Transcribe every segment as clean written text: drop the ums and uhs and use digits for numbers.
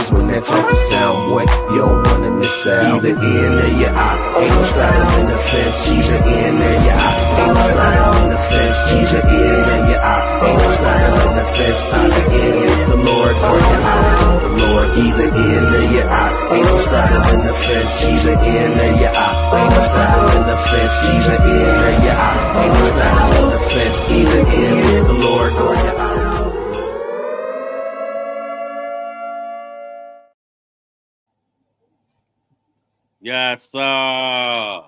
Cause when that trumpet sound, boy, you don't wanna miss out. Either in or you out, ain't no straddling the fence. Either in or you out, ain't no straddling the fence. Either in or you out, ain't no straddling the fence. Either in with the Lord or you out with the Lord. Either in or you out, ain't no straddling the fence. Either in or you out, ain't no straddling the fence. Either in or you out, ain't no straddling the fence. Either in with the Lord or you out. Yes, sir.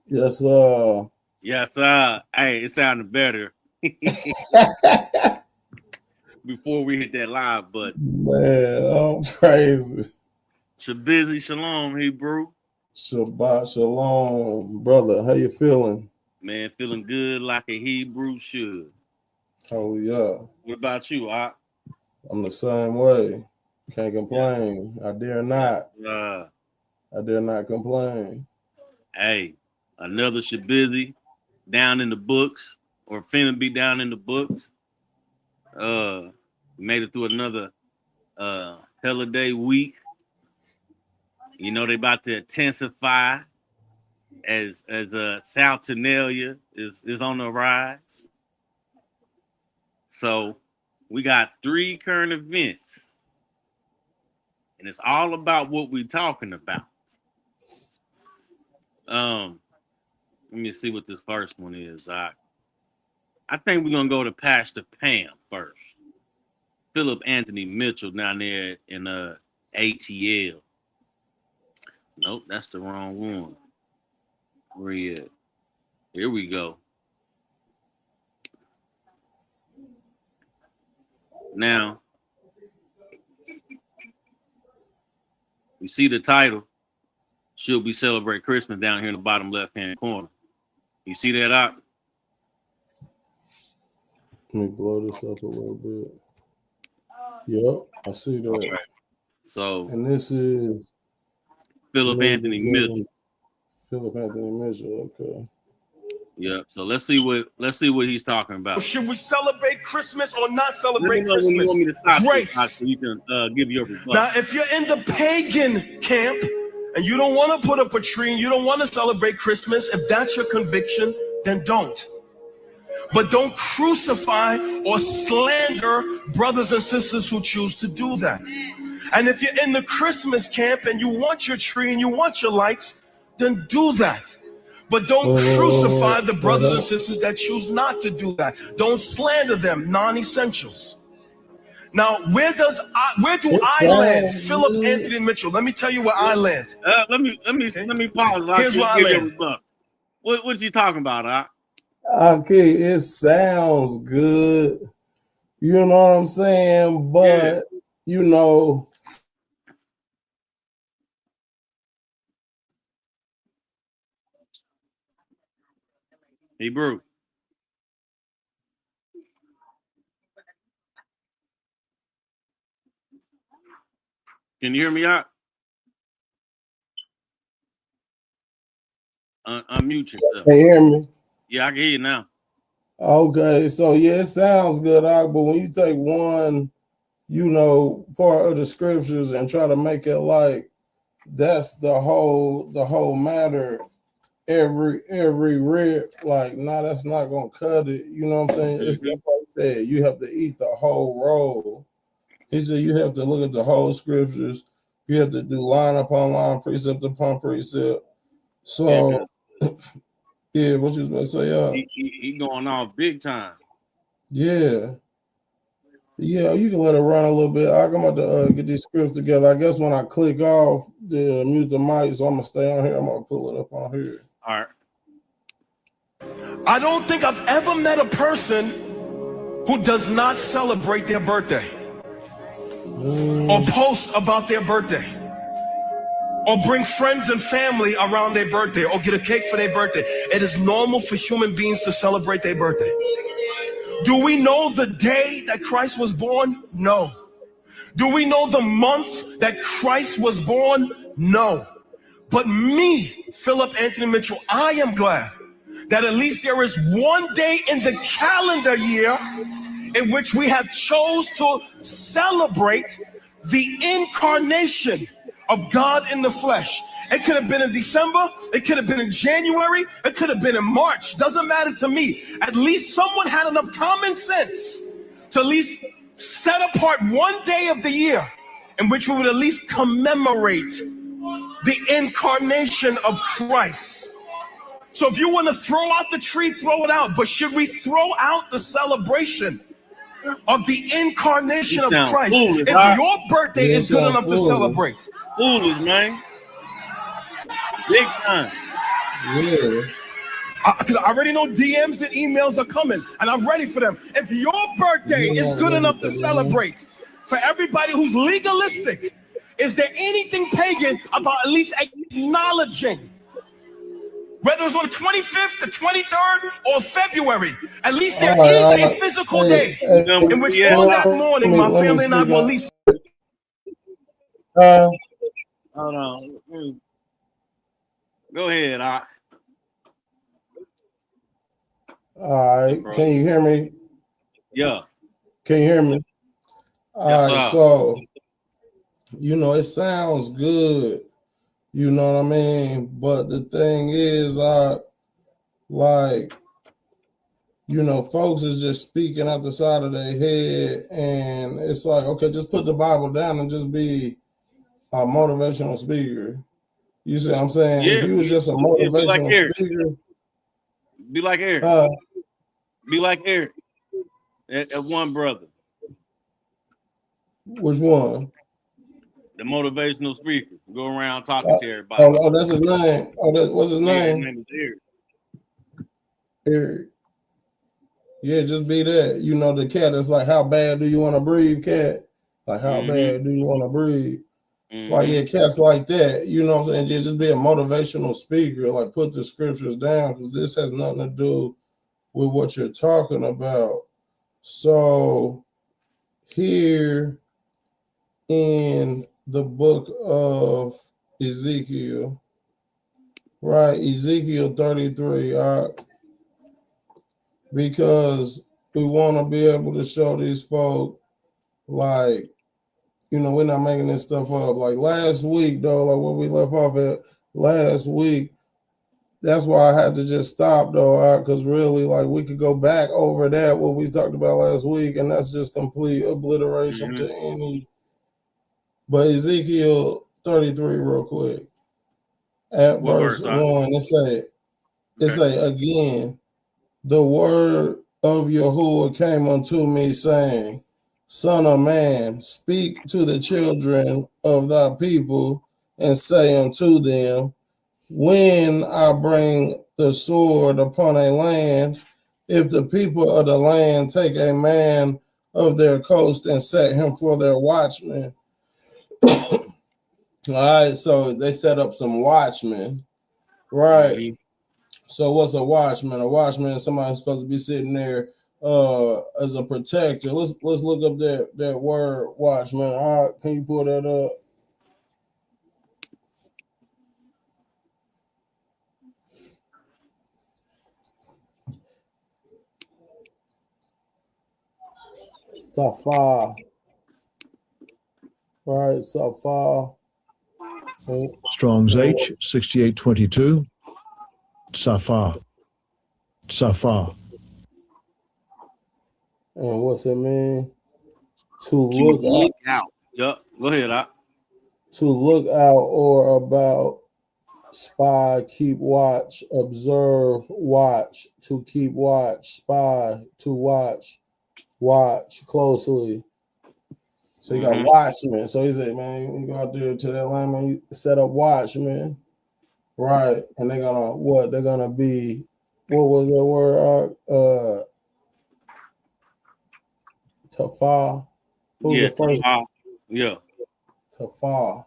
Yes, sir. Yes, sir. Hey, it sounded better before we hit that live button. Man, I'm crazy. Shabizzy Shalom, Hebrew. Shabbat Shalom, brother. How you feeling? Man, feeling good like a Hebrew should. Oh, yeah. What about you, Op? I'm the same way. Can't complain. I dare not. I dare not complain. Hey, another Shabizzy down in the books, or finna be down in the books. Made it through another HellaDyz week. You know, they about to intensify as Saturnalia is on the rise. So we got 3 current events, and it's all about what we're talking about. Let me see what this first one is. I think we're gonna go to Pastor Pam first. Philip Anthony Mitchell down there in ATL. Nope, that's the wrong one. Where he at? Here we go. Now, you see the title, Should We Celebrate Christmas, down here in the bottom left-hand corner. You see that out? Let me blow this up a little bit. Yep, I see that. Right. So, and this is Philip Anthony Mitchell. Philip Anthony Mitchell, okay. Yep. So let's see what he's talking about. Should we celebrate Christmas or not celebrate Christmas? When you want me to stop Grace. this, so you can give your response. Now, if you're in the pagan camp and you don't want to put up a tree and you don't want to celebrate Christmas, if that's your conviction, then don't. But don't crucify or slander brothers and sisters who choose to do that. And if you're in the Christmas camp and you want your tree and you want your lights, then do that. But don't crucify the brothers and sisters that choose not to do that. Don't slander them, non-essentials. Now, where do I land? Philip Anthony Mitchell. Let me tell you where I land. Let me pause. Here's where I land. What's he talking about, Doc? Okay, it sounds good. You know what I'm saying? But, you know. Hebrew. Can you hear me out? Unmute yourself. Can you hear me? Yeah, I can hear you now. Okay, so yeah, it sounds good, but when you take one, you know, part of the scriptures and try to make it like that's the whole matter, every rip, like, nah, that's not gonna cut it. You know what I'm saying? It's that's like I said, you have to eat the whole roll. He said you have to look at the whole scriptures. You have to do line upon line, precept upon precept. So. Yeah, what you was about to say? He going off big time. Yeah, you can let it run a little bit. I'm about to get these scripts together. I guess when I click off the mute the mic, so I'm gonna stay on here. I'm gonna pull it up on here. All right. I don't think I've ever met a person who does not celebrate their birthday or post about their birthday, or bring friends and family around their birthday, or get a cake for their birthday. It is normal for human beings to celebrate their birthday. Do we know the day that Christ was born? No. Do we know the month that Christ was born? No. But me, Philip Anthony Mitchell, I am glad that at least there is one day in the calendar year in which we have chose to celebrate the incarnation of God in the flesh. It could have been in December, it could have been in January, it could have been in March. Doesn't matter to me. At least someone had enough common sense to at least set apart one day of the year in which we would at least commemorate the incarnation of Christ. So if you want to throw out the tree, throw it out. But should we throw out the celebration of the incarnation of Christ? Foolish, if your birthday is good enough to celebrate. Foolish, man. Big time. Yeah. Because I already know DMs and emails are coming, and I'm ready for them. If your birthday is good enough to celebrate, for everybody who's legalistic, is there anything pagan about at least acknowledging, whether it's on the 25th, the 23rd, or February, at least there is a physical day in which on that morning, my family and I will at least... Hold on. Go ahead, All right. Can you hear me? Yeah. Can you hear me? All right. sir. So, it sounds good. You know what I mean? But the thing is, folks is just speaking out the side of their head. And it's like, okay, just put the Bible down and just be a motivational speaker. You see what I'm saying? Yeah. If you was just a motivational speaker. Be like Eric. Be like Eric. At one brother. Which one? The motivational speaker. Go around talking to everybody. Oh, that's his name. What's his name? His name is Eric. Eric. Yeah, just be that. The cat that's like, how bad do you want to breathe, cat? Like, how bad do you want to breathe? Like, yeah, cats like that. You know what I'm saying? Just be a motivational speaker. Like, put the scriptures down, because this has nothing to do with what you're talking about. So, here in the book of Ezekiel, right? Ezekiel 33, all right? Because we want to be able to show these folk, like, we're not making this stuff up. Like last week, though, like what we left off at last week, that's why I had to just stop, though, because really, like, we could go back over that, what we talked about last week, and that's just complete obliteration to any. But Ezekiel 33, real quick, at verse 1, it say, again, the word of Yahuwah came unto me, saying, Son of man, speak to the children of thy people, and say unto them, when I bring the sword upon a land, if the people of the land take a man of their coast and set him for their watchman. All right, so they set up some watchmen, right? So what's a watchman? A watchman is somebody who's supposed to be sitting there as a protector. Let's look up that word watchman. All right, can you pull that up? Safar. Right, Safar. Strong's H 6822. Safar. Safar. And what's it mean? To look out. Yep. Go ahead, To look out or about, spy, keep watch, observe, watch, to keep watch, spy, to watch closely. So you got watchmen. So he said, man, you go out there to that land, man, you set up watchmen. Right. And they're gonna what? They're gonna be, what was that word? Tafar. Who's the first? Yeah. Tafar.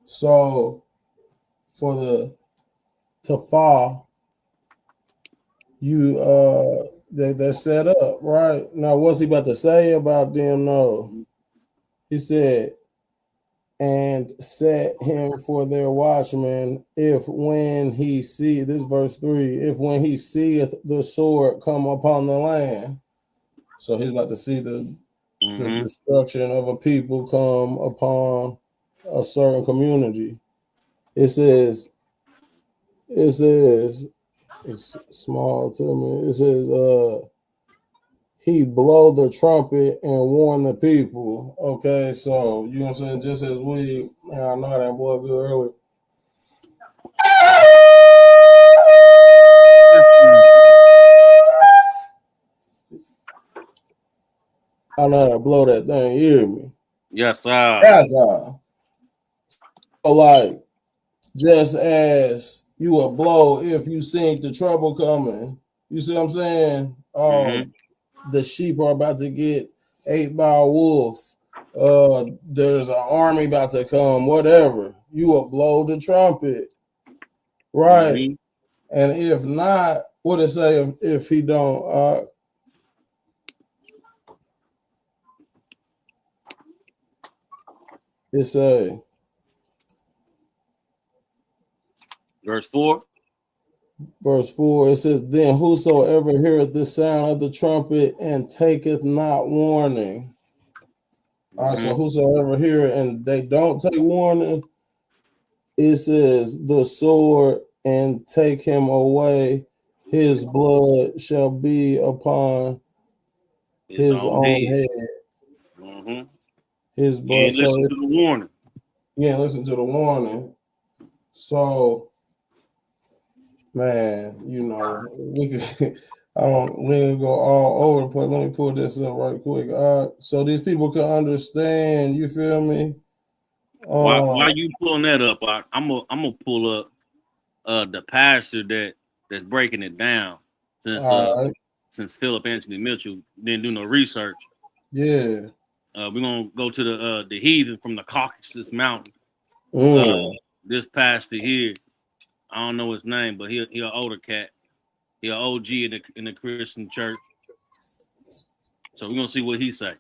So for the Tafar, they're set up, right? Now, what's he about to say about them? No. He said, and set him for their watchman, if when he see, this verse 3, if when he seeth the sword come upon the land. So he's about to see the destruction of a people come upon a certain community. It says, it's small to me. It says, he blow the trumpet and warn the people. Okay, so you know what I'm saying? Just as we, man, I know that boy good earlier. I know how to blow that thing, you hear me? Yes, sir. Yes, sir. So like, just as you would blow if you seen the trouble coming. You see what I'm saying? The sheep are about to get ate by a wolf. There's an army about to come, whatever. You will blow the trumpet. Right. And if not, what it say if he don't it say verse 4. Verse 4, it says, then whosoever heareth the sound of the trumpet and taketh not warning. All right, so whosoever hear it and they don't take warning, it says the sword and take him away, his blood shall be upon his own head. His blood. Listen to the warning. Yeah, listen to the warning. So, man, you know, we could we didn't go all over the place. Let me pull this up right quick. So these people can understand, you feel me? Why you pulling that up? I'm gonna pull up the pastor that's breaking it down since Philip Anthony Mitchell didn't do no research. Yeah. We're gonna go to the heathen from the Caucasus Mountain. This pastor here, I don't know his name, but he an older cat. He an OG in the Christian church. So we're gonna see what he say.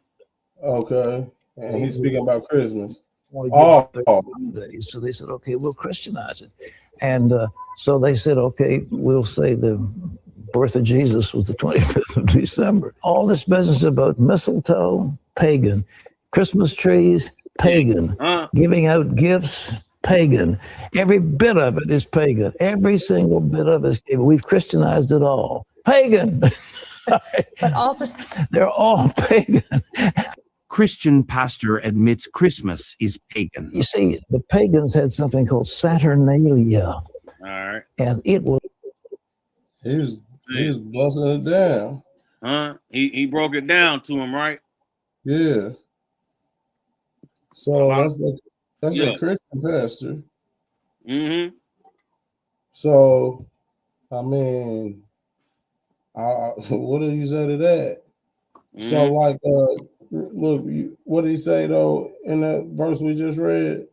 Okay. And he's speaking about Christmas. So they said, okay, we'll Christianize it. And so they said, okay, we'll say the birth of Jesus was the 25th of December. All this business about mistletoe, pagan. Christmas trees, pagan. Giving out gifts, pagan. Every bit of it is pagan. Every single bit of it is pagan. We've Christianized it all. Pagan. They're all pagan. Christian pastor admits Christmas is pagan. You see, the pagans had something called Saturnalia. All right. And it was... He was busting it down. He broke it down to him, right? Yeah. So that's the Christian pastor. So, I mean, what do you say to that? So, like, look, what did he say though in that verse we just read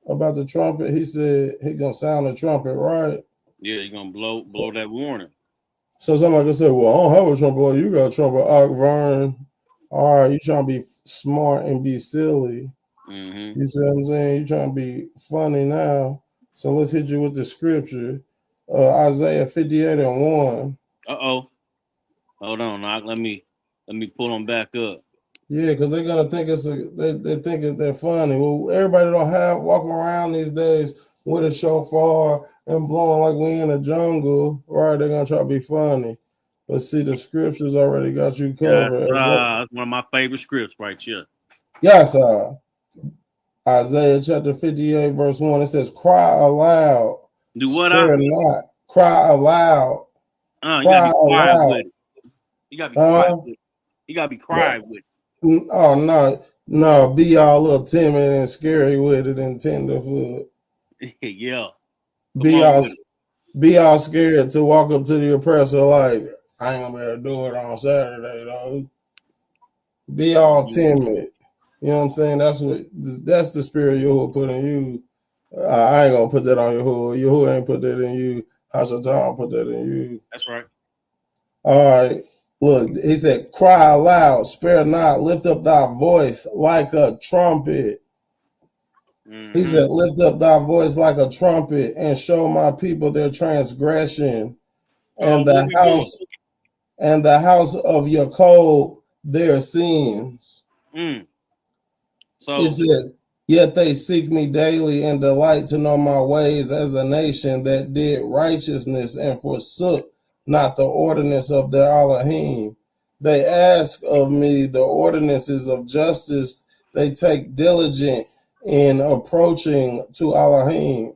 about the trumpet? He said he gonna sound the trumpet, right? Yeah, he gonna blow that warning. So somebody can say, well, I don't have a trumpet. You got a trumpet, Vern. All right, you trying to be smart and be silly. You see what I'm saying? You trying to be funny now. So let's hit you with the scripture. Isaiah 58:1. Hold on, Knock. Let me pull them back up. Yeah, because they're gonna think they think they're funny. Well, everybody don't walking around these days with a shofar and blowing like we in a jungle, right? They're gonna try to be funny. But see, the scriptures already got you covered. That's one of my favorite scripts right here. Yes, Isaiah chapter 58, verse 1. It says, cry aloud. Do what? Spare not. Cry aloud. You gotta be quiet with it. You gotta be quiet with it. You gotta be quiet with it. Oh no, be all a little timid and scary with it and tenderfoot. Yeah. Be all scared to walk up to the oppressor like, I ain't gonna be able to do it on Saturday, though. Be all timid. You know what I'm saying? That's the spirit Yahuwah put in you. I ain't gonna put that on Yahuwah. Yahuwah ain't put that in you. Hashatan put that in you. That's right. All right. Look, he said, cry aloud, spare not, lift up thy voice like a trumpet. He said, lift up thy voice like a trumpet and show my people their transgression and the house of your code their sins. So He said, yet they seek me daily and delight to know my ways as a nation that did righteousness and forsook not the ordinance of their Elohim. They ask of me the ordinances of justice. They take diligent in approaching to Elohim.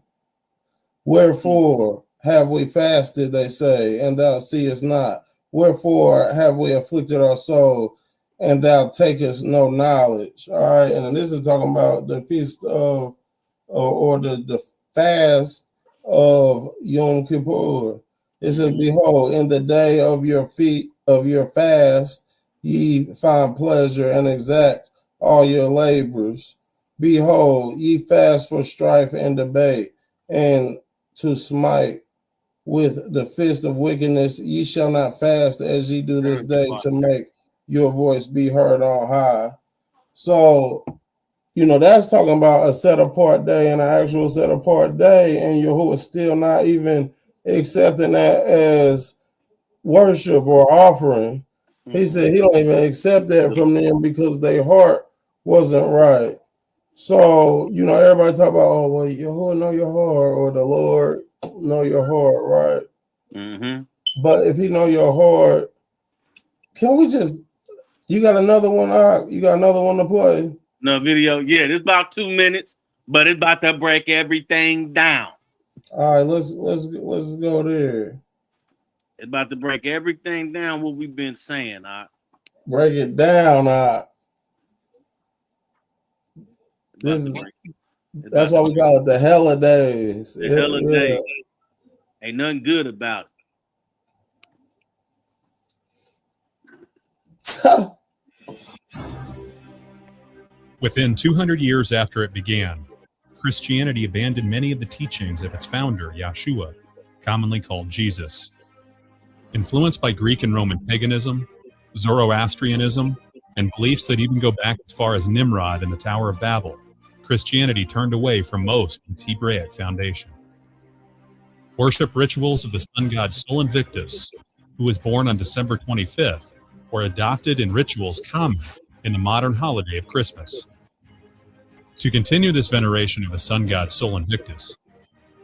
Wherefore have we fasted, they say, and thou seest not? Wherefore have we afflicted our soul, and thou takest no knowledge? All right, and this is talking about the feast of, or the fast of Yom Kippur. It says, behold, in the day of your fast, ye find pleasure and exact all your labors. Behold, ye fast for strife and debate, and to smite with the fist of wickedness. Ye shall not fast as ye do this day to make your voice be heard on high. So, that's talking about a set apart day and an actual set apart day, and Yahuwah is still not even accepting that as worship or offering. He said he don't even accept that from them because their heart wasn't right. So, everybody talk about, oh, well, Yahuwah know your heart, or the Lord know your heart, right? But if he know your heart, can we just, you got another one out? You got another one to play? No video. Yeah, it's about 2 minutes, but it's about to break everything down. All right, let's go there. It's about to break everything down what we've been saying. Break it down, That's why we call it the HellaDyz. The HellaDyz. Ain't nothing good about it. Within 200 years after it began, Christianity abandoned many of the teachings of its founder, Yeshua, commonly called Jesus. Influenced by Greek and Roman paganism, Zoroastrianism, and beliefs that even go back as far as Nimrod and the Tower of Babel, Christianity turned away from most of its Hebraic foundation. Worship rituals of the sun god Sol Invictus, who was born on December 25th, were adopted in rituals common in the modern holiday of Christmas. To continue this veneration of the sun god Sol Invictus,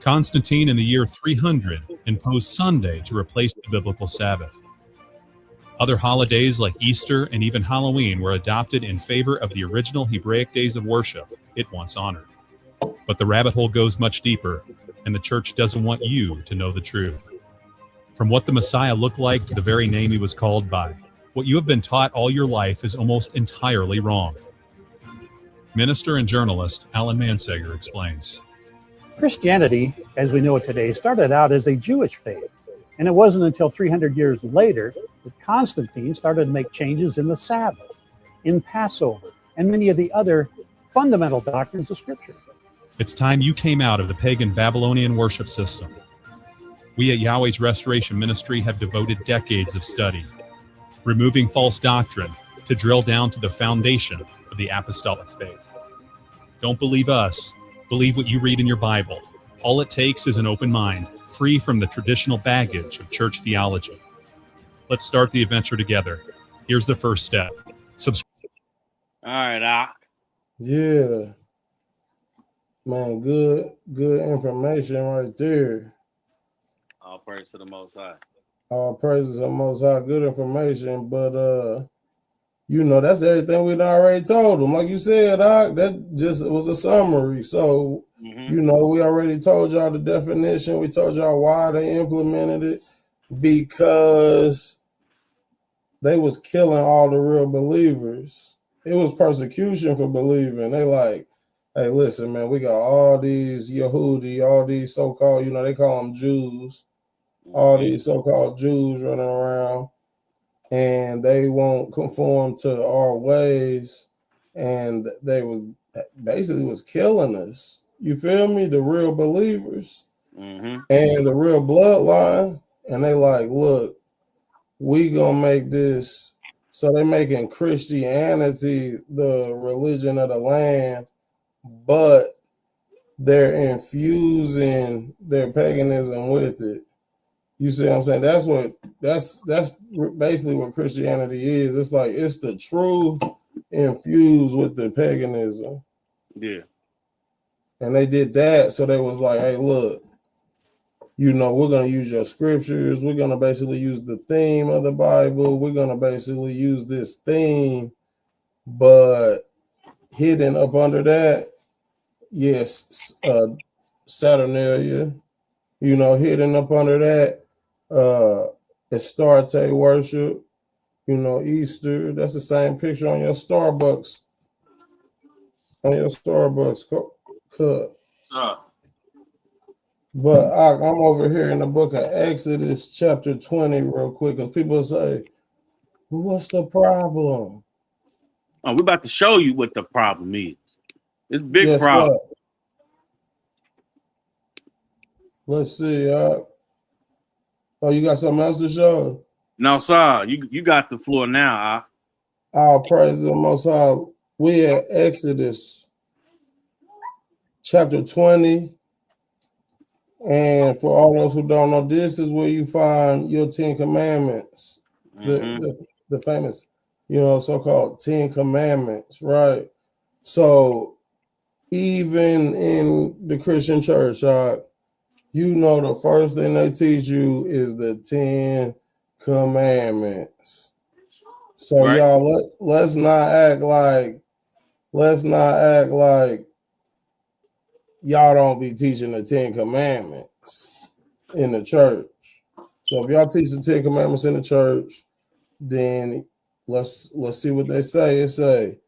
Constantine in the year 300 imposed Sunday to replace the biblical Sabbath. Other holidays like Easter and even Halloween were adopted in favor of the original Hebraic days of worship it once honored. But the rabbit hole goes much deeper, and the church doesn't want you to know the truth. From what the Messiah looked like to the very name he was called by, what you have been taught all your life is almost entirely wrong. Minister and journalist Alan Mansager explains. Christianity, as we know it today, started out as a Jewish faith. And it wasn't until 300 years later that Constantine started to make changes in the Sabbath, in Passover, and many of the other fundamental doctrines of Scripture. It's time you came out of the pagan Babylonian worship system. We at Yahweh's Restoration Ministry have devoted decades of study, removing false doctrine to drill down to the foundation of the apostolic faith. Don't believe us, believe what you read in your Bible. All it takes is an open mind, free from the traditional baggage of church theology. Let's start the adventure together. Here's the first step. Subscribe. All right, Doc. Yeah. Man, good information right there. All praise to the Most High. All praises to the Most High. Good information, but that's everything we'd already told them. Like you said, Doc, that just was a summary. So, we already told y'all the definition. We told y'all why they implemented it, because they was killing all the real believers. It was persecution for believing. They like, hey, listen, man, we got all these Yehudi, all these so-called, they call them Jews, all these so-called Jews running around, and they won't conform to our ways, and they basically was killing us. You feel me? The real believers and the real bloodline. And they like, look, we gonna make this. So they making Christianity the religion of the land, but they're infusing their paganism with it. You see what I'm saying? That's basically what Christianity is. It's like it's the truth infused with the paganism. Yeah. And they did that, so they was like, hey, look, you know, we're gonna use your scriptures, we're gonna basically use the theme of the Bible, we're gonna basically use this theme, but hidden up under that, yes, Saturnalia, you know, hidden up under that, Astarte worship, you know, Easter. That's the same picture on your Starbucks, cup. But I'm over here in the book of Exodus, chapter 20, real quick, because people say, well, what's the problem? Oh, we're about to show you what the problem is. It's a big problem. Sir. Let's see. Oh, you got something else to show? No, sir. You got the floor now. All praise the Most High. We at Exodus, chapter 20. And for all those who don't know, this is where you find your 10 commandments, the famous, you know, so-called 10 commandments, right? So even in the Christian church, you know, the first thing they teach you is the 10 commandments. So right. Y'all, let's not act like y'all don't be teaching the 10 commandments in the church. So if y'all teach the 10 commandments in the church, then let's see what they say. It say,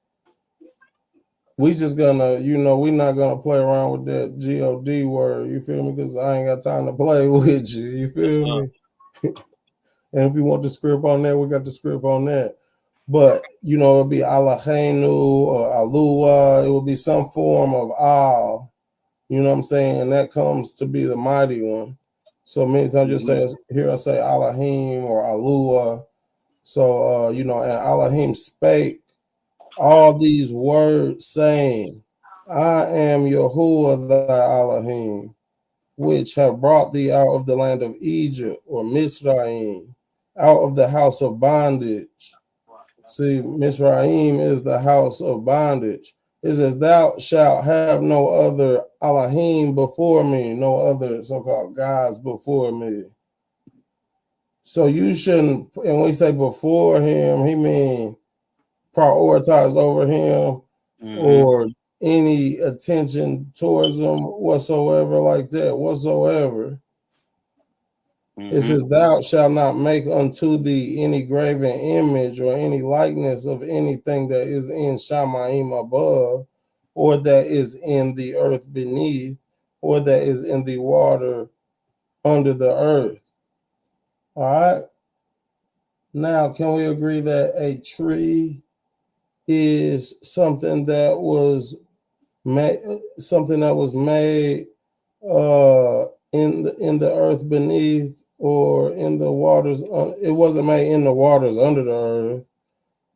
we just gonna, you know, we not gonna play around with that God word, you feel me? Because I ain't got time to play with you, you feel me? And if you want the script on that, we got the script on that. But, you know, it'll be Eloheinu or Alua, it will be some form of Al. You know what I'm saying? And that comes to be the mighty one. So many times you say, here I say Elohim or Alua. So, you know, and Elohim spake all these words saying, I am Yahuwah thy Elohim, which have brought thee out of the land of Egypt or Mizraim, out of the house of bondage. See, Mizraim is the house of bondage. It says, thou shalt have no other Elohim before me, no other so-called gods before me. So you shouldn't, and when we say before him, he mean prioritize over him or any attention towards him whatsoever like that, whatsoever. It says, thou shalt not make unto thee any graven image or any likeness of anything that is in Shamaim above, or that is in the earth beneath, or that is in the water under the earth. All right. Now, can we agree that a tree is something that was made, in the earth beneath or in the waters? It wasn't made in the waters under the earth,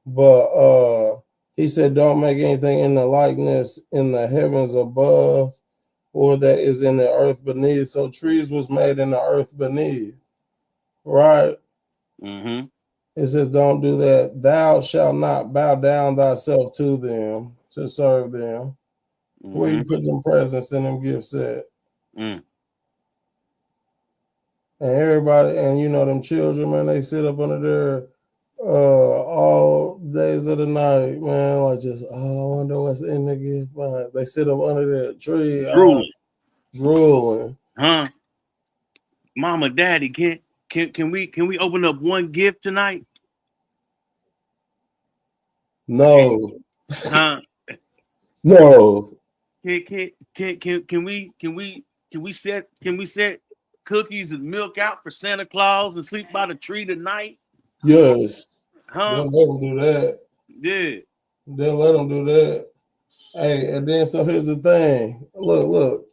but he said, don't make anything in the likeness in the heavens above or that is in the earth beneath. So trees was made in the earth beneath, right? It says, don't do that. Thou shalt not bow down thyself to them to serve them. Where you put them presents and them gifts at. And everybody, and you know, them children, man, they sit up under there all days of the night, man, like just, I wonder what's in the gift box. They sit up under that tree, drooling. Huh? Mama, Daddy, can we open up one gift tonight? No. Huh? No. Can we set cookies and milk out for Santa Claus and sleep by the tree tonight? Yes. Huh? They'll let them do that. Yeah. They'll let them do that. Hey, and then so here's the thing. Look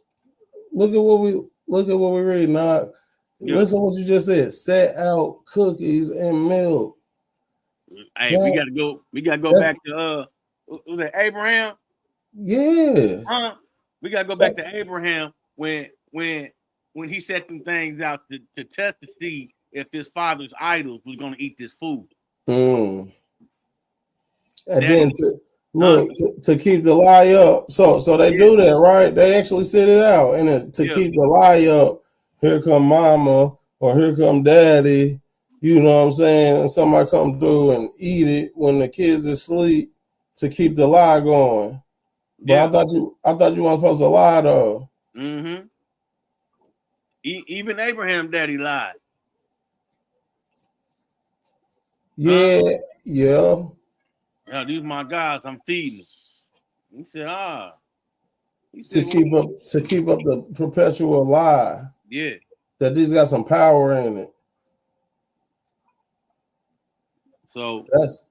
at what we read now. Listen to what you just said. Set out cookies and milk. Hey, we gotta go. We gotta go back to was it Abraham? Yeah. We gotta go back to Abraham when he set them things out to test to see if his father's idols was gonna eat this food. And then to keep the lie up. So they do that, right? They actually sit it out, and to keep the lie up, here come mama or here come daddy. You know what I'm saying? And somebody come through and eat it when the kids are asleep to keep the lie going. But I thought you weren't supposed to lie though. Mm-hmm. Even Abraham daddy lied. Yeah. Yeah, these are my guys. I'm feeding them. He said, to keep up the perpetual lie. Yeah. That these got some power in it. So that's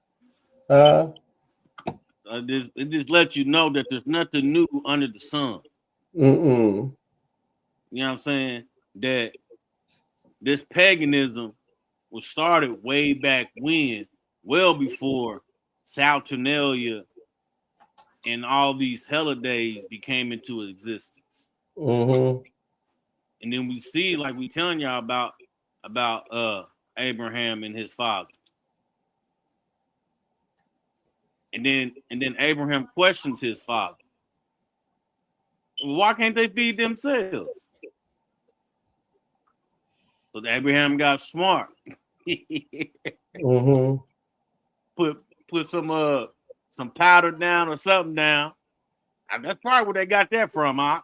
it just lets you know that there's nothing new under the sun. You know what I'm saying? That this paganism was started way back when, well before Saturnalia and all these HellaDyz became into existence. Mm-hmm. And then we see, like we telling y'all about Abraham and his father. And then Abraham questions his father. Why can't they feed themselves? So Abraham got smart. Mm-hmm. Put some powder down or something down. That's probably where they got that from, huh?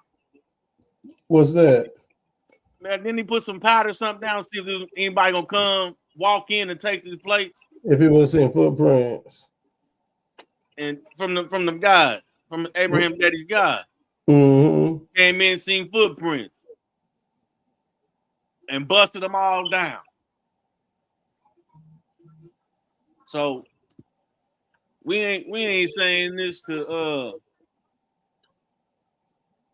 What's that? Man, then he put some powder or something down, see if anybody gonna come walk in and take these plates. If he would have seen footprints. And from them guys, from Abraham daddy's guy. Mm-hmm. Came in, seen footprints, and busted them all down. So we ain't saying this to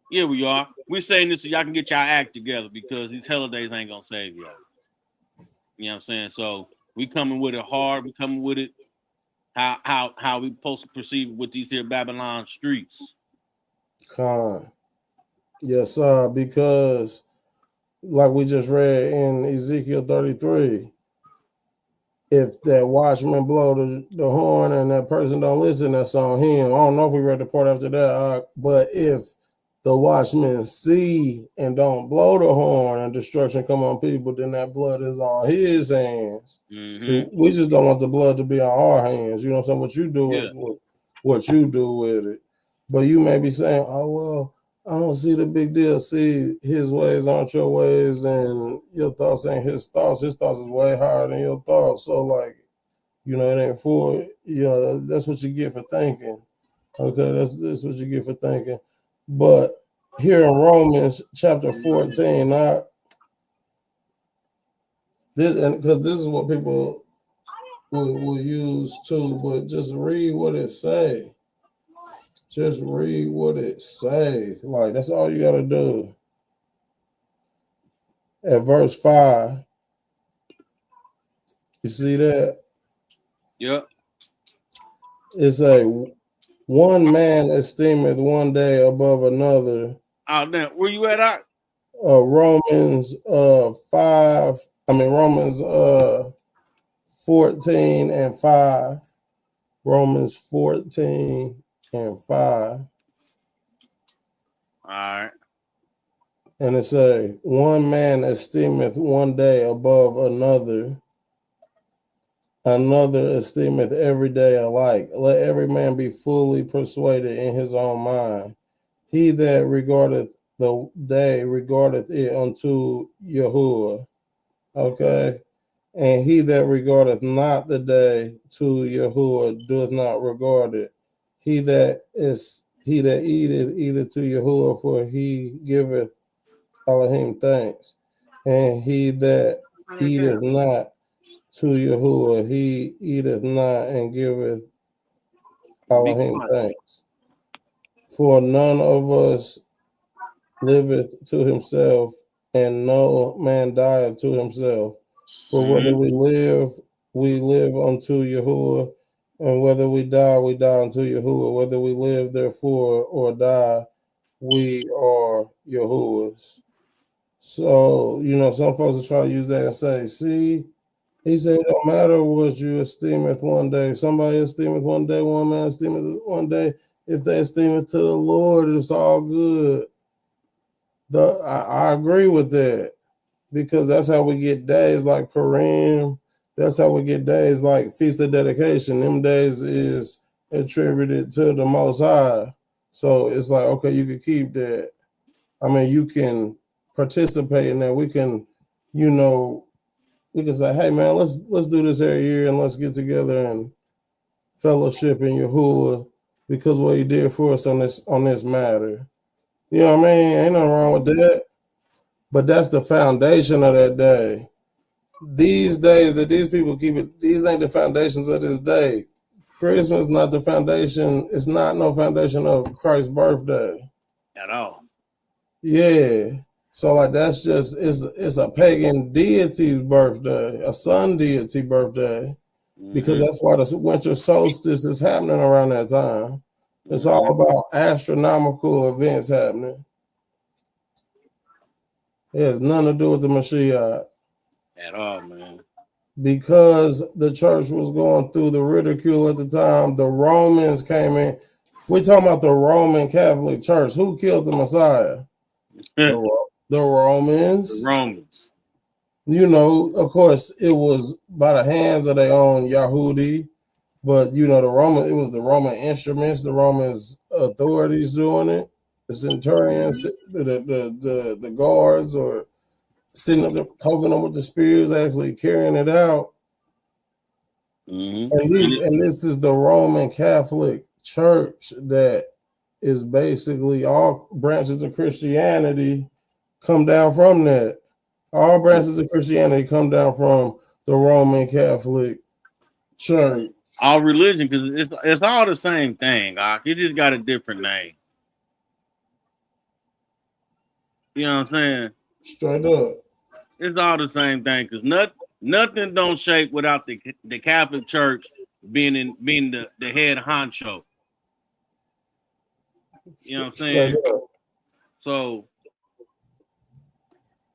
yeah, we are. We're saying this so y'all can get y'all act together because these HellaDyz ain't gonna save y'all. You know what I'm saying? So we coming with it hard, we coming with it how we supposed to perceive with these here Babylon streets. Yes, because like we just read in Ezekiel 33, if that watchman blow the horn and that person don't listen, that's on him. I don't know if we read the part after that, but if the watchman see and don't blow the horn and destruction come on people, then that blood is on his hands. Mm-hmm. So we just don't want the blood to be on our hands. You know what I'm saying? What you do is what you do with it. But you may be saying, oh, well, I don't see the big deal. See, his ways aren't your ways, and your thoughts ain't his thoughts. His thoughts is way higher than your thoughts. So, like, you know, it ain't for, you know, that's what you get for thinking. Okay, that's what you get for thinking. But here in Romans chapter 14, now, because this is what people will use too, but just read what it say. Just read what it say. Like, that's all you got to do. At verse 5, you see that? Yep. It's a one man esteemeth one day above another. Oh, now, where you at? Romans 14 and 5. Romans 14 and 5. All right. And it say, one man esteemeth one day above another. Another esteemeth every day alike. Let every man be fully persuaded in his own mind. He that regardeth the day regardeth it unto Yahuwah. Okay. And he that regardeth not the day to Yahuwah doeth not regard it. He that eateth to Yahuwah, for he giveth Elohim thanks. And he that eateth not to Yahuwah, he eateth not and giveth Elohim thanks. For none of us liveth to himself, and no man dieth to himself. For whether Mm-hmm. we live unto Yahuwah, and whether we die unto Yahuwah. Whether we live, therefore, or die, we are Yahuwah's. So, some folks will try to use that and say, see, he said, it don't matter what you esteemeth one day. If somebody esteemeth one day, one man esteemeth one day. If they esteem it to the Lord, it's all good. I agree with that, because that's how we get days like Purim. That's how we get days like Feast of Dedication. Them days is attributed to the Most High. So it's like, okay, you can keep that. I mean, you can participate in that. We can, we can say, hey man, let's do this every year and let's get together and fellowship in Yahuwah, because what he did for us on this matter. You know what I mean? Ain't nothing wrong with that. But that's the foundation of that day. These days that these people keep it, these ain't the foundations of this day. Christmas not the foundation. It's not no foundation of Christ's birthday At all. Yeah. So like that's just it's a pagan deity's birthday, a sun deity birthday, because that's why the winter solstice is happening around that time. It's all about astronomical events happening. It has nothing to do with the Mashiach. At all, man. Because the church was going through the ridicule at the time, the Romans came in. We're talking about the Roman Catholic Church. Who killed the Messiah? The Romans. The Romans. Of course, it was by the hands of their own Yahudi, but it was the Roman instruments, the Romans authorities doing it. The centurions, the guards, or sitting up there poking them with the spears, actually carrying it out. And this is the Roman Catholic Church that is basically all branches of Christianity come down from that. All branches of Christianity come down from the Roman Catholic Church. All religion, because it's all the same thing. It just got a different name. You know what I'm saying? Straight up. It's all the same thing, because nothing don't shake without the Catholic Church being the head honcho. You know what I'm saying? So,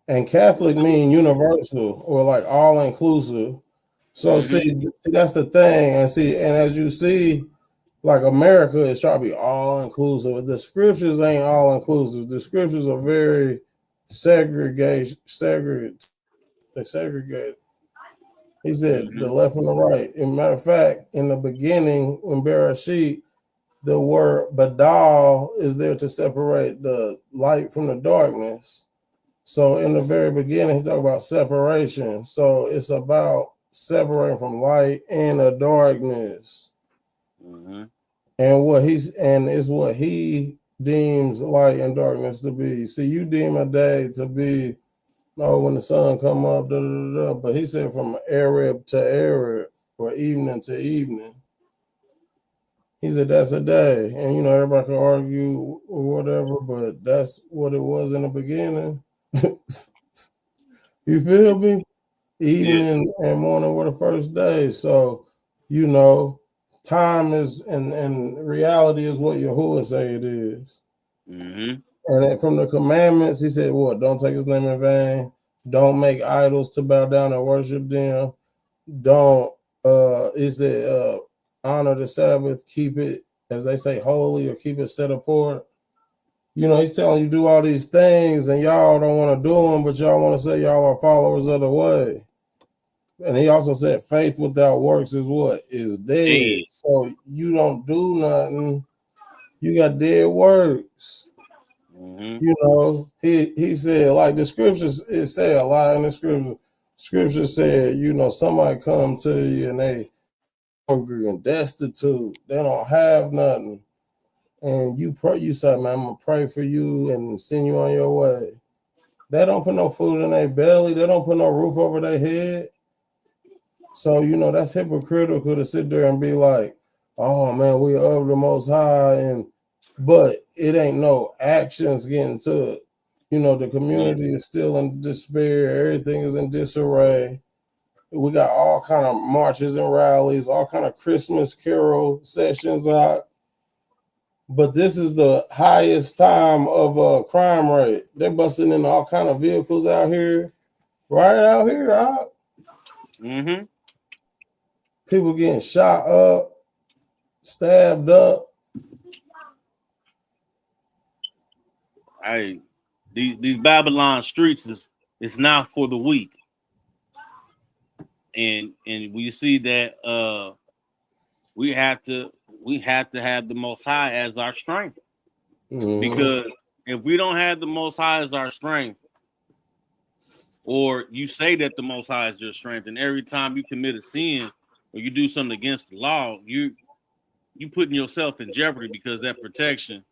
and Catholic mean universal or like all inclusive. So see, that's the thing. And as you see, like America is trying to be all inclusive. The scriptures ain't all inclusive. The scriptures are very segregated. They segregate. He said the left and the right. As a matter of fact, in the beginning, when Bereshit, the word badal is there to separate the light from the darkness. So in the very beginning, he talked about separation. So it's about separating from light and the darkness. And it's what he deems light and darkness to be. See, you deem a day to be when the sun come up, but he said from Arab to Arab or evening to evening. He said that's a day. And everybody can argue or whatever, but that's what it was in the beginning. You feel me? Evening and morning were the first day. So, time is and reality is what Yahuwah say it is. And then from the commandments, he said, what? Don't take his name in vain. Don't make idols to bow down and worship them. Don't, he said, honor the Sabbath, keep it, as they say, holy, or keep it set apart. He's telling you do all these things and y'all don't want to do them, but y'all want to say y'all are followers of the way. And he also said faith without works is what? Is dead. So you don't do nothing. You got dead works. He said, like the scriptures, it said a lot in the scriptures. Scripture said, somebody come to you and they hungry and destitute. They don't have nothing. And you pray, you say, man, I'm gonna pray for you and send you on your way. They don't put no food in their belly. They don't put no roof over their head. So, that's hypocritical to sit there and be like, oh man, we are of the Most High, but it ain't no actions getting to it. You know, the community is still in despair. Everything is in disarray. We got all kind of marches and rallies, all kind of Christmas carol sessions out. But this is the highest time of crime rate. They're busting in all kind of vehicles out here, right out here. Out. Mm-hmm. People getting shot up, stabbed up. Hey, these Babylon streets is not for the weak. And we see that we have to have the Most High as our strength. Mm-hmm. Because if we don't have the Most High as our strength, or you say that the Most High is your strength, and every time you commit a sin or you do something against the law, you putting yourself in jeopardy, because that protection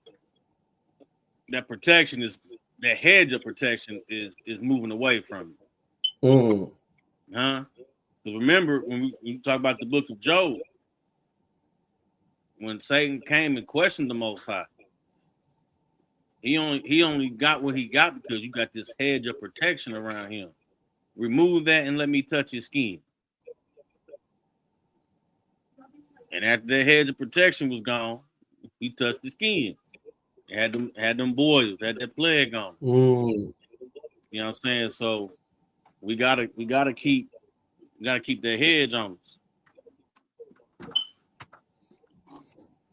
is, that hedge of protection is moving away from you. Mm-hmm. Huh? Because remember, when we talk about the book of Job, when Satan came and questioned the Most High, he only got what he got because you got this hedge of protection around him. Remove that and let me touch his skin. And after that hedge of protection was gone, he touched the skin. Had them boils, had that plague on. Mm-hmm. You know what I'm saying? So we gotta keep that hedge on us.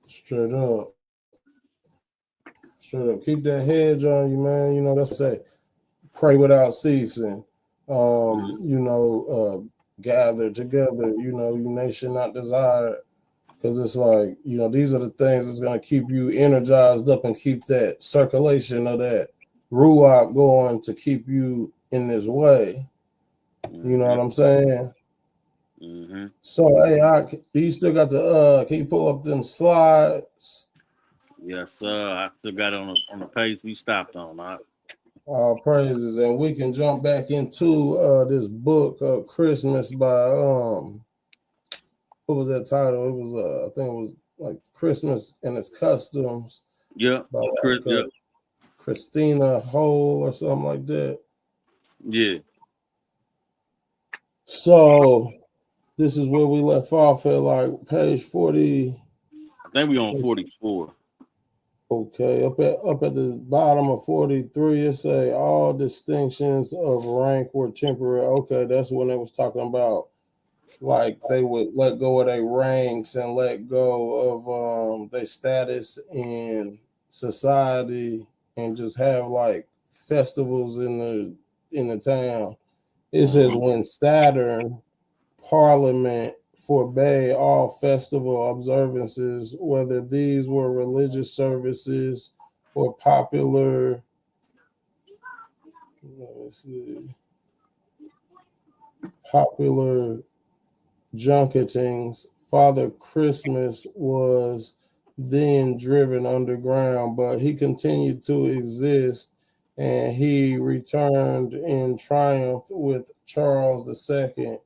Straight up. Keep that hedge on you, man. You know, that's what I say. Pray without ceasing. Gather together, you nation not desired. Because it's like, these are the things that's going to keep you energized up and keep that circulation of that ruach going to keep you in this way. You know what I'm saying? Mm-hmm. So, hey, you still got the, can you pull up them slides? Yes, sir. I still got it on the page we stopped on. All praises. And we can jump back into this book, Christmas by, what was that title? It was I think it was like Christmas and Its Customs. Yeah. By Christina Hole or something like that. Yeah. So this is where we left off at, like page 40. I think we on 44. Okay, up at the bottom of 43, it say all distinctions of rank were temporary. Okay, that's when they was talking about, like, they would let go of their ranks and let go of their status in society and just have like festivals in the town. It says when Saturn Parliament forbade all festival observances, whether these were religious services or popular. Let me see. Popular junketings. Father Christmas was then driven underground, but he continued to exist, and he returned in triumph with Charles II.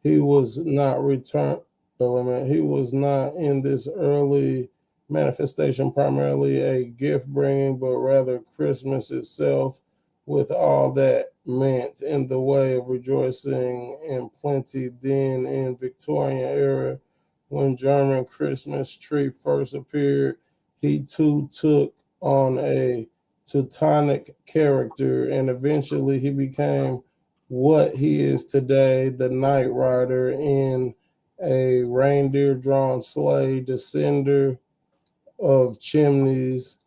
He was not he was not in this early manifestation primarily a gift bringing, but rather Christmas itself, with all that meant in the way of rejoicing and plenty. Then in Victorian era, when German Christmas tree first appeared, he too took on a Teutonic character, and eventually he became what he is today, the Knight Rider in a reindeer-drawn sleigh, descender of chimneys,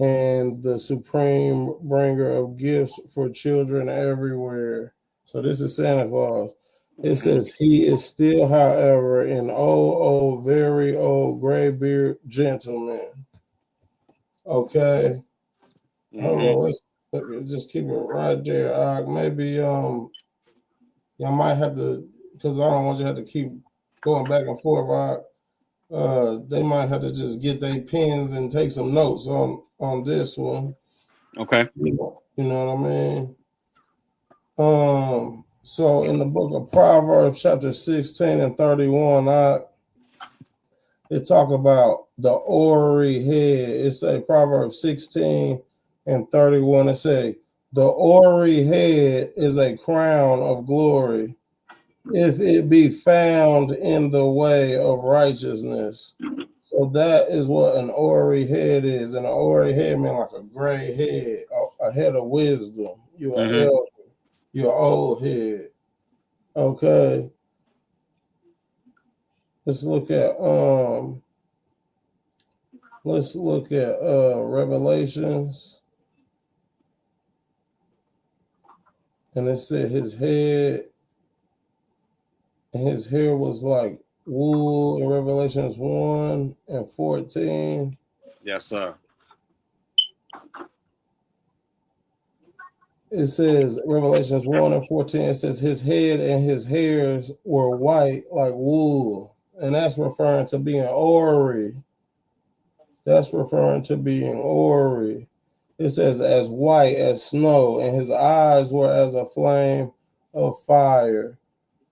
and the supreme bringer of gifts for children everywhere. So this is Santa Claus. It says he is still, however, an very old graybeard gentleman. Okay. Hold on, let's just keep it right there. Maybe y'all might have to, because I don't want you to have to keep going back and forth. They might have to just get their pens and take some notes on this one. Okay. You know what I mean? So in the book of Proverbs, chapter 16 and 31, it talk about the orrery head. It say Proverbs 16 and 31. It say, The hoary head is a crown of glory, if it be found in the way of righteousness. So that is what an hoary head is. And an hoary head means like a gray head, a head of wisdom. You're an elder, you're an old head. Okay. Let's look at Revelations. And it said his head and his hair was like wool in Revelations 1 and 14. Yes, sir. It says Revelations 1 and 14, it says his head and his hairs were white like wool. And that's referring to being hoary. That's referring to being hoary. It says as white as snow, and his eyes were as a flame of fire.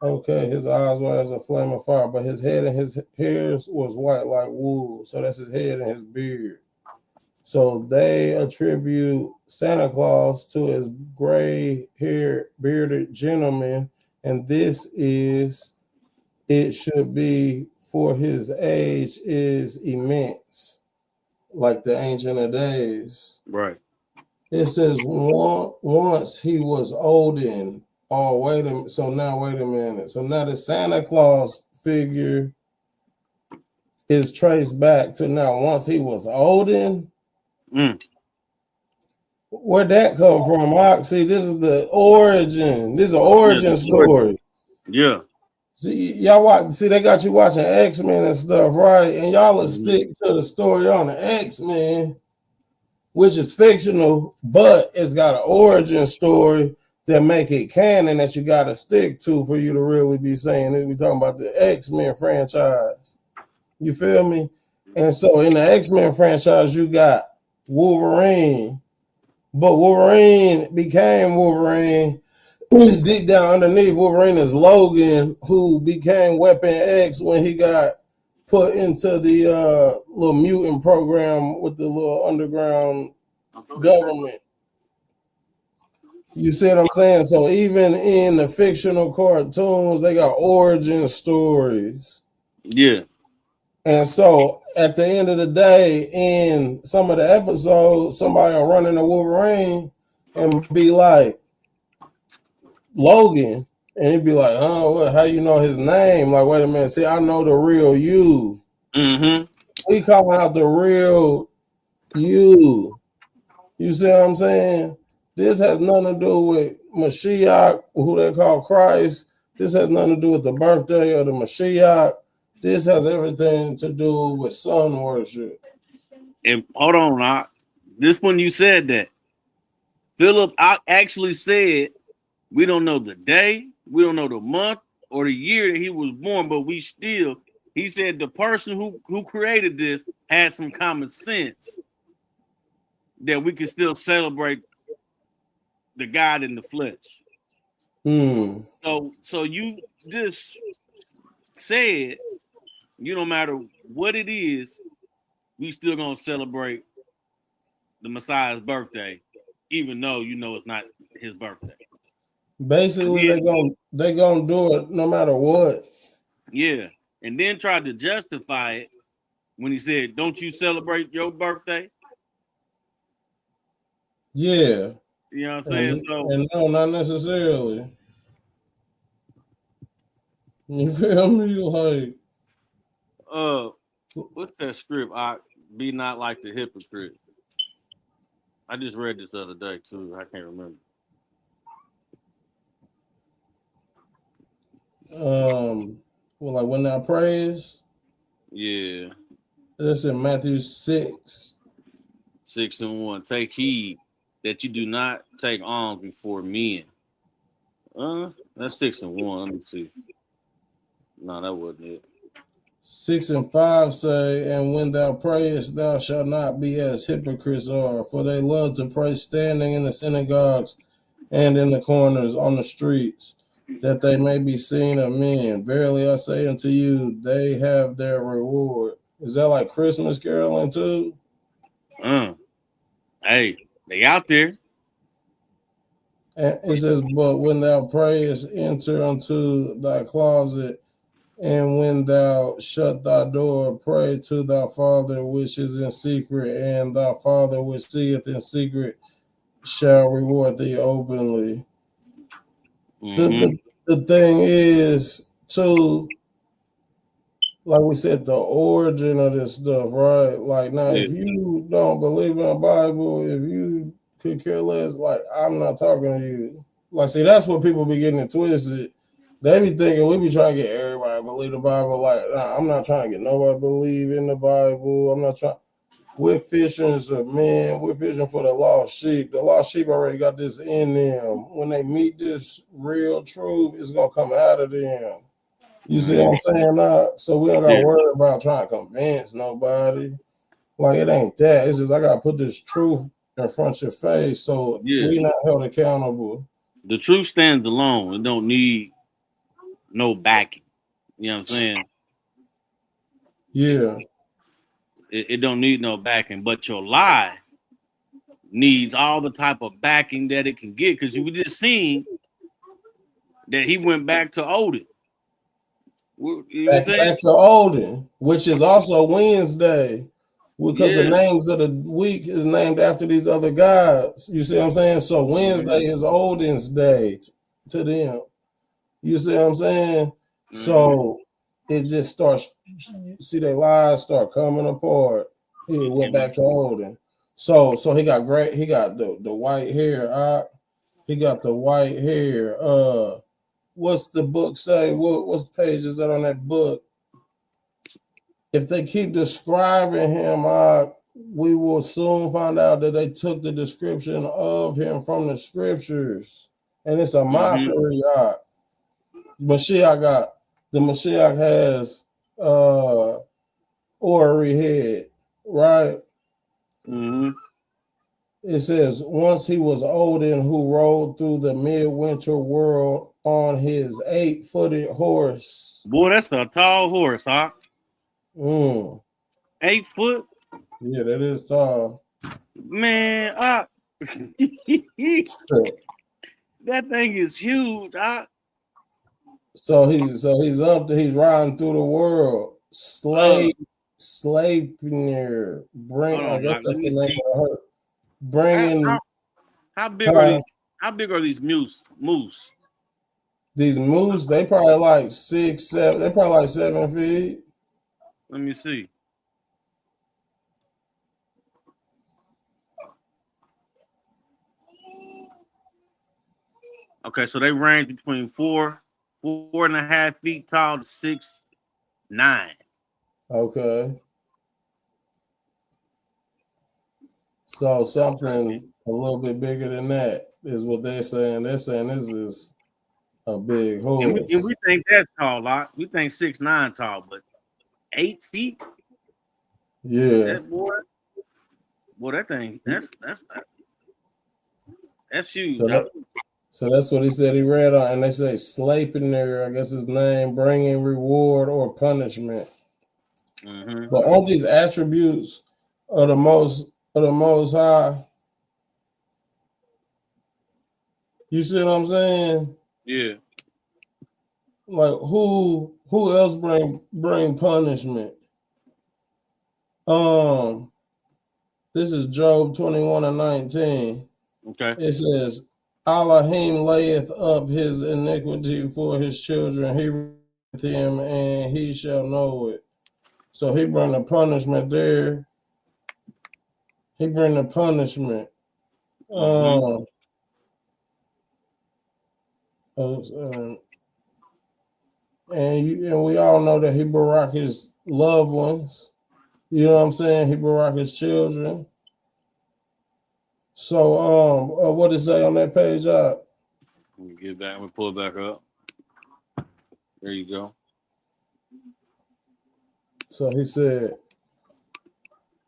Okay, his eyes were as a flame of fire, but his head and his hairs was white like wool. So that's his head and his beard. So they attribute Santa Claus to his gray-haired, bearded gentleman, and this is, it should be for his age is immense, like the Ancient of Days. Right. It says once he was olden. Oh, wait a minute. So now, wait a minute. So now the Santa Claus figure is traced back to now once he was olden. Where'd that come from? See, this is the origin. This is an origin story. Yeah. See, y'all watch. See, they got you watching X-Men and stuff, right? And y'all will stick to the story on the X-Men, which is fictional, but it's got an origin story that make it canon that you got to stick to for you to really be saying it. We talking about the X-Men franchise. You feel me? And so in the X-Men franchise, you got Wolverine, but Wolverine became Wolverine. Deep down underneath, Wolverine is Logan, who became Weapon X when he got put into the little mutant program with the little underground government. You see what I'm saying? So even in the fictional cartoons, they got origin stories. Yeah. And so at the end of the day, in some of the episodes, somebody will run into Wolverine and be like, Logan. And he'd be like, oh, what, how you know his name? Like, wait a minute. See, I know the real you. We calling out the real you. You see what I'm saying? This has nothing to do with Mashiach, who they call Christ. This has nothing to do with the birthday of the Mashiach. This has everything to do with sun worship. And hold on, this when you said that, Philip actually said, we don't know the day, we don't know the month or the year that he was born, but he said the person who created this had some common sense that we can still celebrate the God in the flesh. So you just said, no matter what it is, we still gonna celebrate the Messiah's birthday, even though it's not his birthday. Basically, they gonna do it no matter what. Yeah, and then tried to justify it when he said, "Don't you celebrate your birthday?" Yeah, you know what I'm saying. And no, not necessarily. You feel me? Like, what's that script? Be not like the hypocrite. I just read this the other day too. I can't remember. Well, like when thou prayest. Yeah. That's in Matthew 6:1. Take heed that you do not take alms before men. That's 6:1. Let me see. No, that wasn't it. 6:5 say, and when thou prayest, thou shalt not be as hypocrites are, for they love to pray standing in the synagogues and in the corners on the streets, that they may be seen of men. Verily I say unto you, they have their reward. Is that like Christmas caroling too? Hey, they out there. And it says, but when thou prayest, enter unto thy closet, and when thou shut thy door, pray to thy Father which is in secret, and thy Father which seeth in secret shall reward thee openly. The thing is, too, like we said, the origin of this stuff, right? Like, now, if you don't believe in the Bible, if you could care less, like, I'm not talking to you. Like, see, that's what people be getting it twisted. They be thinking we be trying to get everybody to believe the Bible. Like, nah, I'm not trying to get nobody to believe in the Bible. I'm not trying. We're fishing for men. We're fishing for the lost sheep. The lost sheep already got this in them. When they meet this real truth, it's gonna come out of them. You see what I'm saying? Now, so we don't got to worry about trying to convince nobody. Like, it ain't that. It's just I got to put this truth in front of your face, so we not held accountable. The truth stands alone. It don't need no backing. You know what I'm saying? Yeah. It don't need no backing, but your lie needs all the type of backing that it can get, because you just seen that he went back to Odin. Back to Odin, which is also Wednesday, because the names of the week is named after these other gods. You see what I'm saying? So Wednesday is Odin's day to them. You see what I'm saying? So it just starts. See, their lies start coming apart. He went back to Odin. So he got great. He got the white hair. He got the white hair. What's the book say? What's the page is that on that book? If they keep describing him, we will soon find out that they took the description of him from the scriptures, and it's a mockery. Mashiach has orrery head, right? It says, once he was Odin who rode through the midwinter world on his 8-footed horse. Boy, that's a tall horse, huh? 8 foot? Yeah, that is tall. Man, that thing is huge, So he's up there, he's riding through the world. Sleipnir. I guess that's the name of her. Bringing how big are these moose? These moose, they probably like 6, 7. They probably like 7 feet. Let me see. Okay, so they range between 4.5 feet tall to 6'9". Okay. So something a little bit bigger than that is what they're saying. They're saying this is a big horse. And we think that's tall, lot. We think 6'9" tall, but 8 feet. Yeah. That boy, that thing, that's huge. So that's what he said he read on, and they say Sleipnir, I guess his name, bringing reward or punishment. But all these attributes of the most high. You see what I'm saying? Yeah. Like who else bring punishment? This is Job 21:19. Okay. It says, Elohim layeth up his iniquity for his children. He with him and he shall know it. So he bring the punishment there. He bring the punishment. And we all know that he barak his loved ones. You know what I'm saying? He barak his children. So what does it say on that page up? Let me get back. We pull it back up. There you go. So he said,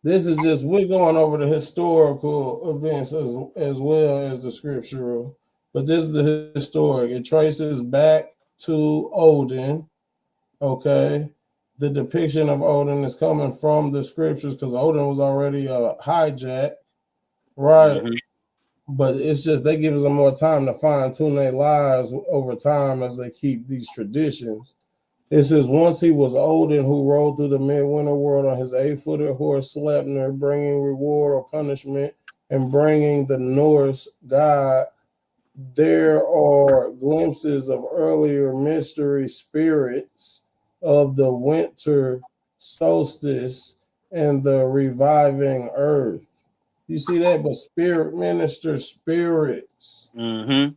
this is just, we're going over the historical events as well as the scriptural, but this is the historic. It traces back to Odin. Okay. The depiction of Odin is coming from the scriptures because Odin was already hijacked. Right. but it's just they give them more time to fine tune their lives over time as they keep these traditions. It says, once he was Odin, who rode through the midwinter world on his 8-footed horse Sleipnir, bringing reward or punishment, and bringing the Norse god. There are glimpses of earlier mystery spirits of the winter solstice and the reviving earth. You see that? But spirit minister spirits. Mm-hmm.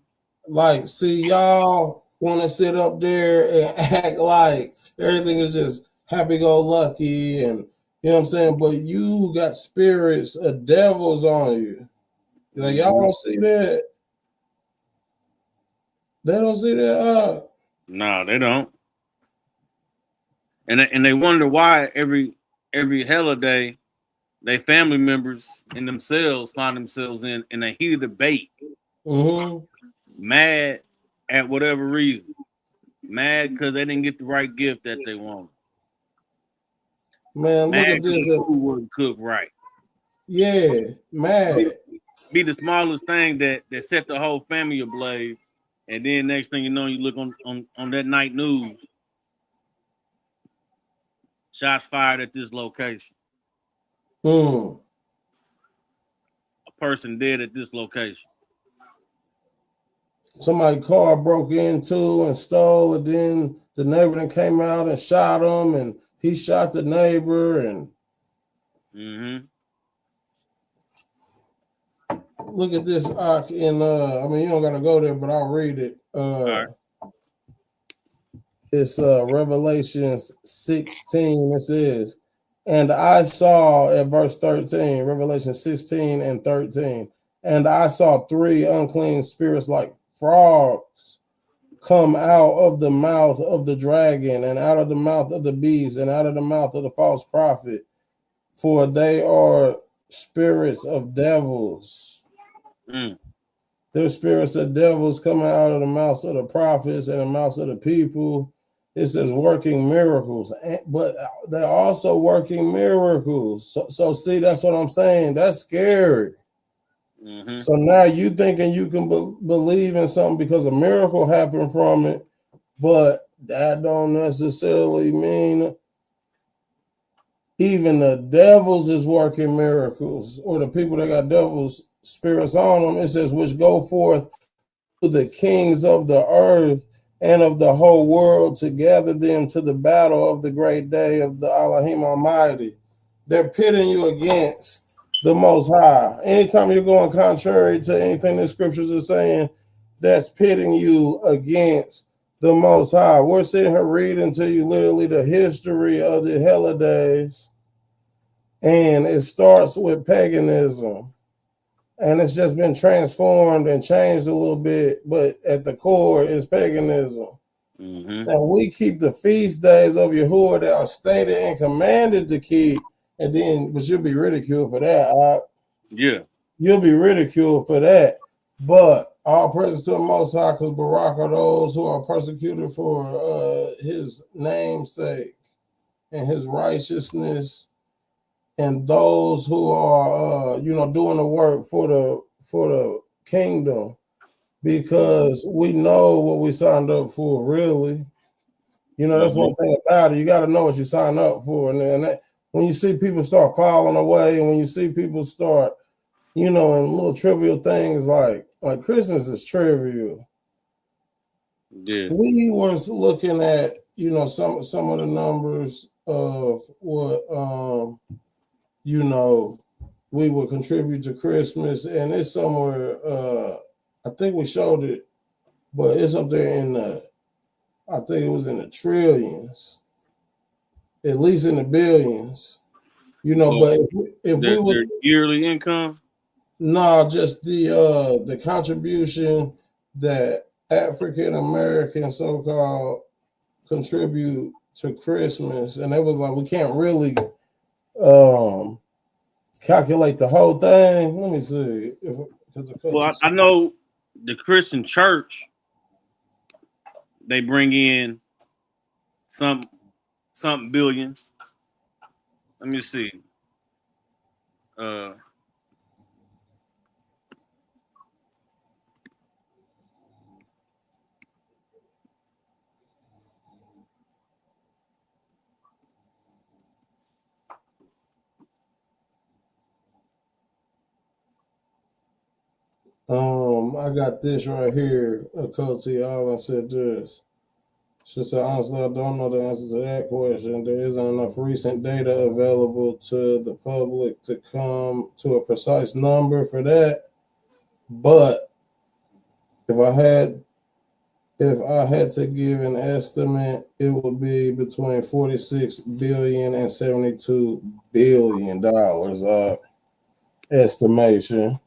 Like, see, y'all want to sit up there and act like everything is just happy-go-lucky and, you know what I'm saying? But you got spirits of devils on you. Like, y'all don't see that? They don't see that? No, they don't. And they wonder why every hella day, they family members and themselves find themselves in a heated debate. Mm-hmm. Mad at whatever reason. Mad because they didn't get the right gift that they wanted. Man, mad look at this. The food wasn't cooked right. Yeah, mad. Be the smallest thing that set the whole family ablaze. And then next thing you know, you look on that night news. Shots fired at this location. A person dead at this location. Somebody's car broke into and stole, and then the neighbor then came out and shot him, and he shot the neighbor. And look at this in I mean, you don't gotta go there, but I'll read it. Right. It's Revelation 16. It says, and I saw at verse 13, Revelation 16 and 13, and I saw 3 unclean spirits like frogs come out of the mouth of the dragon, and out of the mouth of the beast, and out of the mouth of the false prophet, for they are spirits of devils. There's spirits of devils coming out of the mouths of the prophets and the mouths of the people. It says working miracles, but they're also working miracles. So see, that's what I'm saying. That's scary. So now you thinking you can believe in something because a miracle happened from it, but that don't necessarily mean even the devils is working miracles, or the people that got devils spirits on them. It says, which go forth to the kings of the earth and of the whole world to gather them to the battle of the great day of the Elohim Almighty. They're pitting you against the Most High. Anytime you're going contrary to anything the scriptures are saying, that's pitting you against the Most High. We're sitting here reading to you literally the history of the HellaDyz, and it starts with paganism. And it's just been transformed and changed a little bit, but at the core is paganism. Now we keep the feast days of Yahuwah that are stated and commanded to keep, and then, but you'll be ridiculed for that. Yeah, you'll be ridiculed for that. But all praise to the Most High, because Barak are those who are persecuted for His name's sake and His righteousness, and those who are doing the work for the kingdom, because we know what we signed up for, really. That's one thing about it. You got to know what you sign up for. And that, when you see people start falling away, and when you see people start, in little trivial things like Christmas is trivial. Yeah. We was looking at, some of the numbers of what we would contribute to Christmas, and it's somewhere, I think we showed it, but it's up there I think it was in the trillions, at least in the billions, but if we was yearly income, no, just the contribution that African American so-called contribute to Christmas, and it was like, we can't really calculate the whole thing. Let me see. Well, I know the Christian church, they bring in some billion. Let me see. I got this right here. Coty Allen said this. She said, honestly, I don't know the answer to that question. There isn't enough recent data available to the public to come to a precise number for that. But if I had to give an estimate, it would be between 46 billion and 72 billion dollars. Estimation.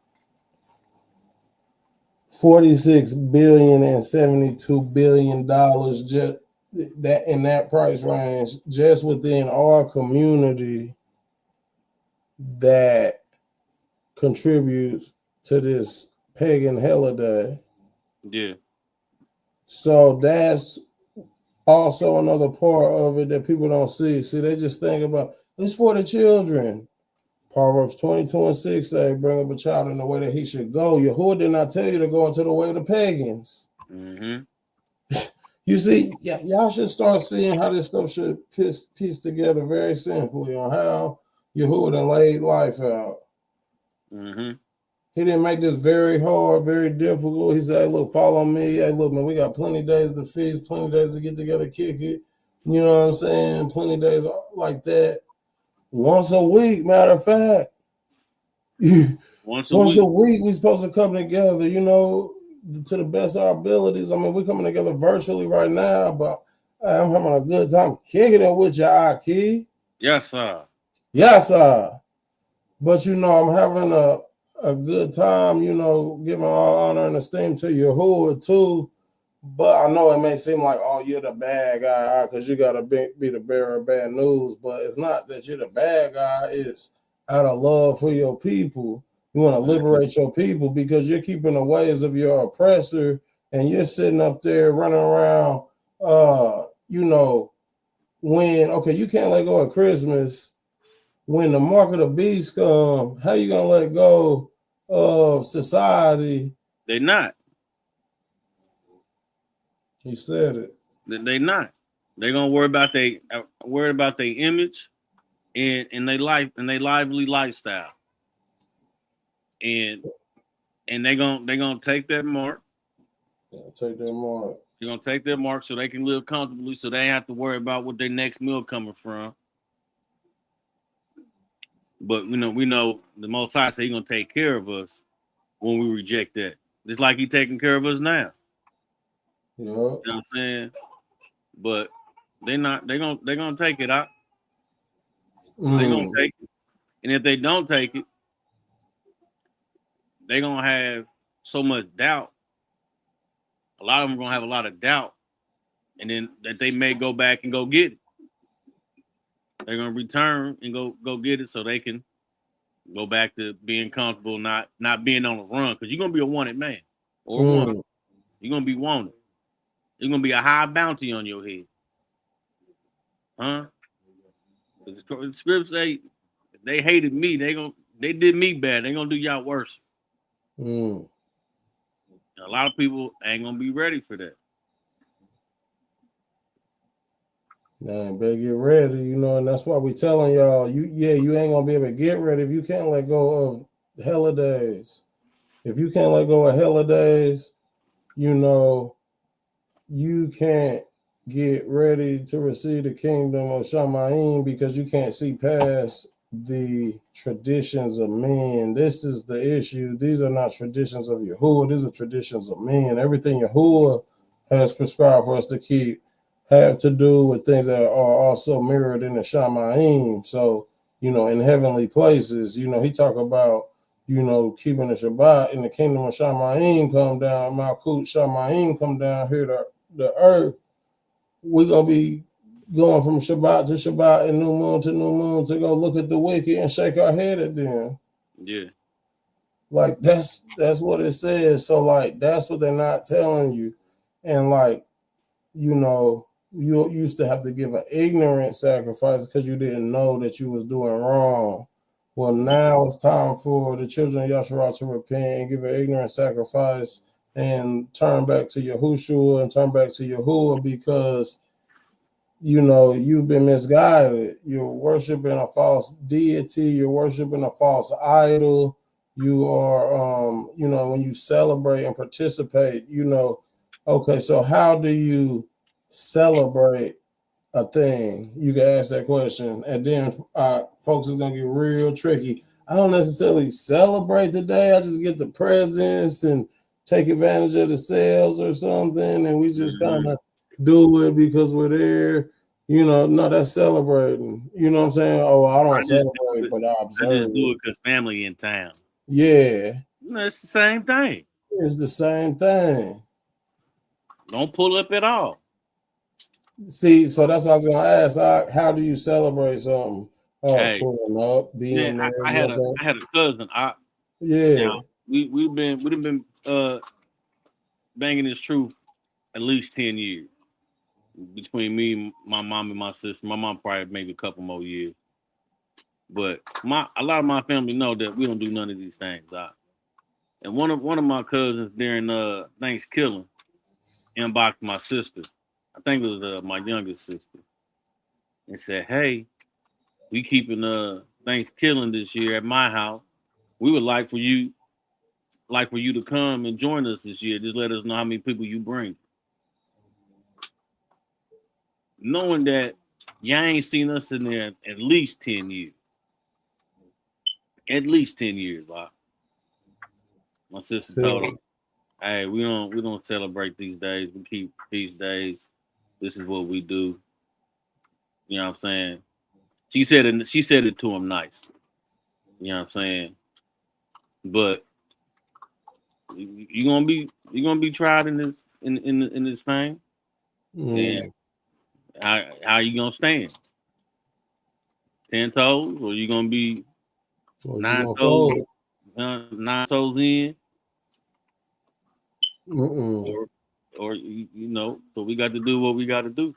46 billion and 72 billion dollars, just that in that price range, just within our community, that contributes to this pagan holiday. Yeah. So that's also another part of it that people don't see. See, they just think about it's for the children. Proverbs 22:6 say, bring up a child in the way that he should go. Yahuwah did not tell you to go into the way of the pagans. Mm-hmm. You see, y'all should start seeing how this stuff should piece together very simply on how Yahuwah done laid life out. Mm-hmm. He didn't make this very hard, very difficult. He said, hey, look, follow me. Hey, look, man, we got plenty of days to feast, plenty of days to get together, kick it. You know what I'm saying? Plenty of days like that. Once a week, matter of fact. Once a week, we're supposed to come together, you know, to the best of our abilities. I mean, we're coming together virtually right now, but I'm having a good time kicking it with your Aki. Yes, sir. Yes, sir. But, you know, I'm having a good time, you know, giving all honor and esteem to Yahuwah, too. But I know it may seem like, oh, you're the bad guy because you got to be the bearer of bad news. But it's not that you're the bad guy. It's out of love for your people. You want to liberate your people because you're keeping the ways of your oppressor and you're sitting up there running around, you know, when, okay, you can't let go of Christmas. When the mark of the beast come, how you going to let go of society? They're not. He said it. They not. They're gonna worry about their image and their life and their lively lifestyle. And they're gonna take that mark. Yeah, take that mark. They're gonna take their mark so they can live comfortably, so they ain't have to worry about what their next meal coming from. But we know the Most High say He's gonna take care of us when we reject that. Just like He's taking care of us now. Yeah. You know what I'm saying? But they're gonna take it out. They're gonna take it. And if they don't take it, they're gonna have so much doubt. A lot of them are gonna have a lot of doubt, and then that they may go back and go get it. They're gonna return and go get it so they can go back to being comfortable, not being on the run, because you're gonna be a wanted man or a woman. You're gonna be wanted. There's gonna be a high bounty on your head. Huh? The scripts say if they hated me, they did me bad. They're gonna do y'all worse. A lot of people ain't gonna be ready for that. Man, better get ready, you know, and that's why we telling y'all, you ain't gonna be able to get ready if you can't let go of HellaDyz. If you can't let go of HellaDyz, you know, you can't get ready to receive the kingdom of Shamayim because you can't see past the traditions of men. This is the issue. These are not traditions of Yahuwah. These are traditions of men. Everything Yahuwah has prescribed for us to keep have to do with things that are also mirrored in the Shamayim. So, you know, in heavenly places, you know, he talk about, you know, keeping the Shabbat in the kingdom of Shamayim come down, Malkut Shamayim come down here to the earth. We're going to be going from Shabbat to Shabbat and new moon to new moon to go look at the wicked and shake our head at them. Yeah. Like, that's what it says. So, like, that's what they're not telling you. And, like, you know, you used to have to give an ignorant sacrifice because you didn't know that you was doing wrong. Well, now it's time for the children of Yahshua to repent and give an ignorant sacrifice and turn back to Yahushua and turn back to Yahuwah because, you know, you've been misguided. You're worshiping a false deity. You're worshiping a false idol. you are, when you celebrate and participate, okay, so how do you celebrate a thing? You can ask that question, and then folks is gonna get real tricky. I don't necessarily celebrate the day. I just get the presents and take advantage of the sales or something, and we just kind of do it because we're there. No, that's celebrating. You know what I'm saying? Oh, I don't celebrate, but I observe. I just do it because family in town. Yeah. It's the same thing. It's the same thing. Don't pull up at all. See, so that's what I was gonna ask. How do you celebrate something? Hey, pulling up, being there. I had a cousin. We've been banging this truth at least 10 years between me, my mom, and my sister. My mom probably maybe a couple more years. But a lot of my family know that we don't do none of these things. And one of my cousins during Thanksgiving inboxed my sister. I think it was my youngest sister, and said, "Hey, we keeping Thanksgiving this year at my house. We would like for you to come and join us this year. Just let us know how many people you bring." Knowing that y'all ain't seen us in there at least 10 years. At least 10 years, wow. My sister told her, "Hey, we don't celebrate these days. We keep these days. This is what we do." You know what I'm saying? She said it to him nice. You know what I'm saying? But you're gonna be tried in this thing. And how you gonna stand? 10 toes, or you gonna be 9 toes? 9 toes in? Or so we got to do what we got to do.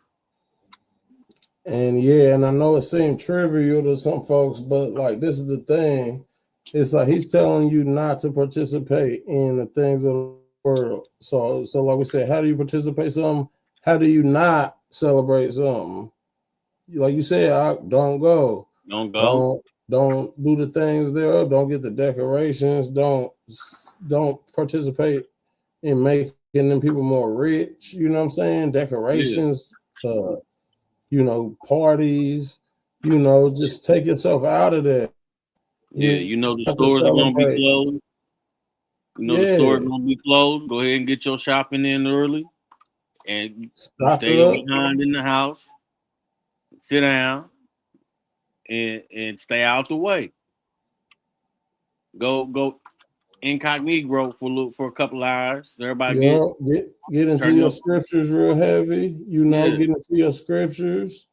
And I know it seemed trivial to some folks, but like this is the thing. It's like he's telling you not to participate in the things of the world. So like we said, how do you participate in something? How do you not celebrate something? Like you said, don't go. Don't go. Don't do the things there. Don't get the decorations. Don't participate in making them people more rich. You know what I'm saying? Decorations, parties. Just take yourself out of that. The stores are gonna be closed. The stores are gonna be closed. Go ahead and get your shopping in early, and stay behind in the house. Sit down, and stay out the way. Go incognito for a couple hours. Everybody get into your scriptures real heavy. Get into your scriptures.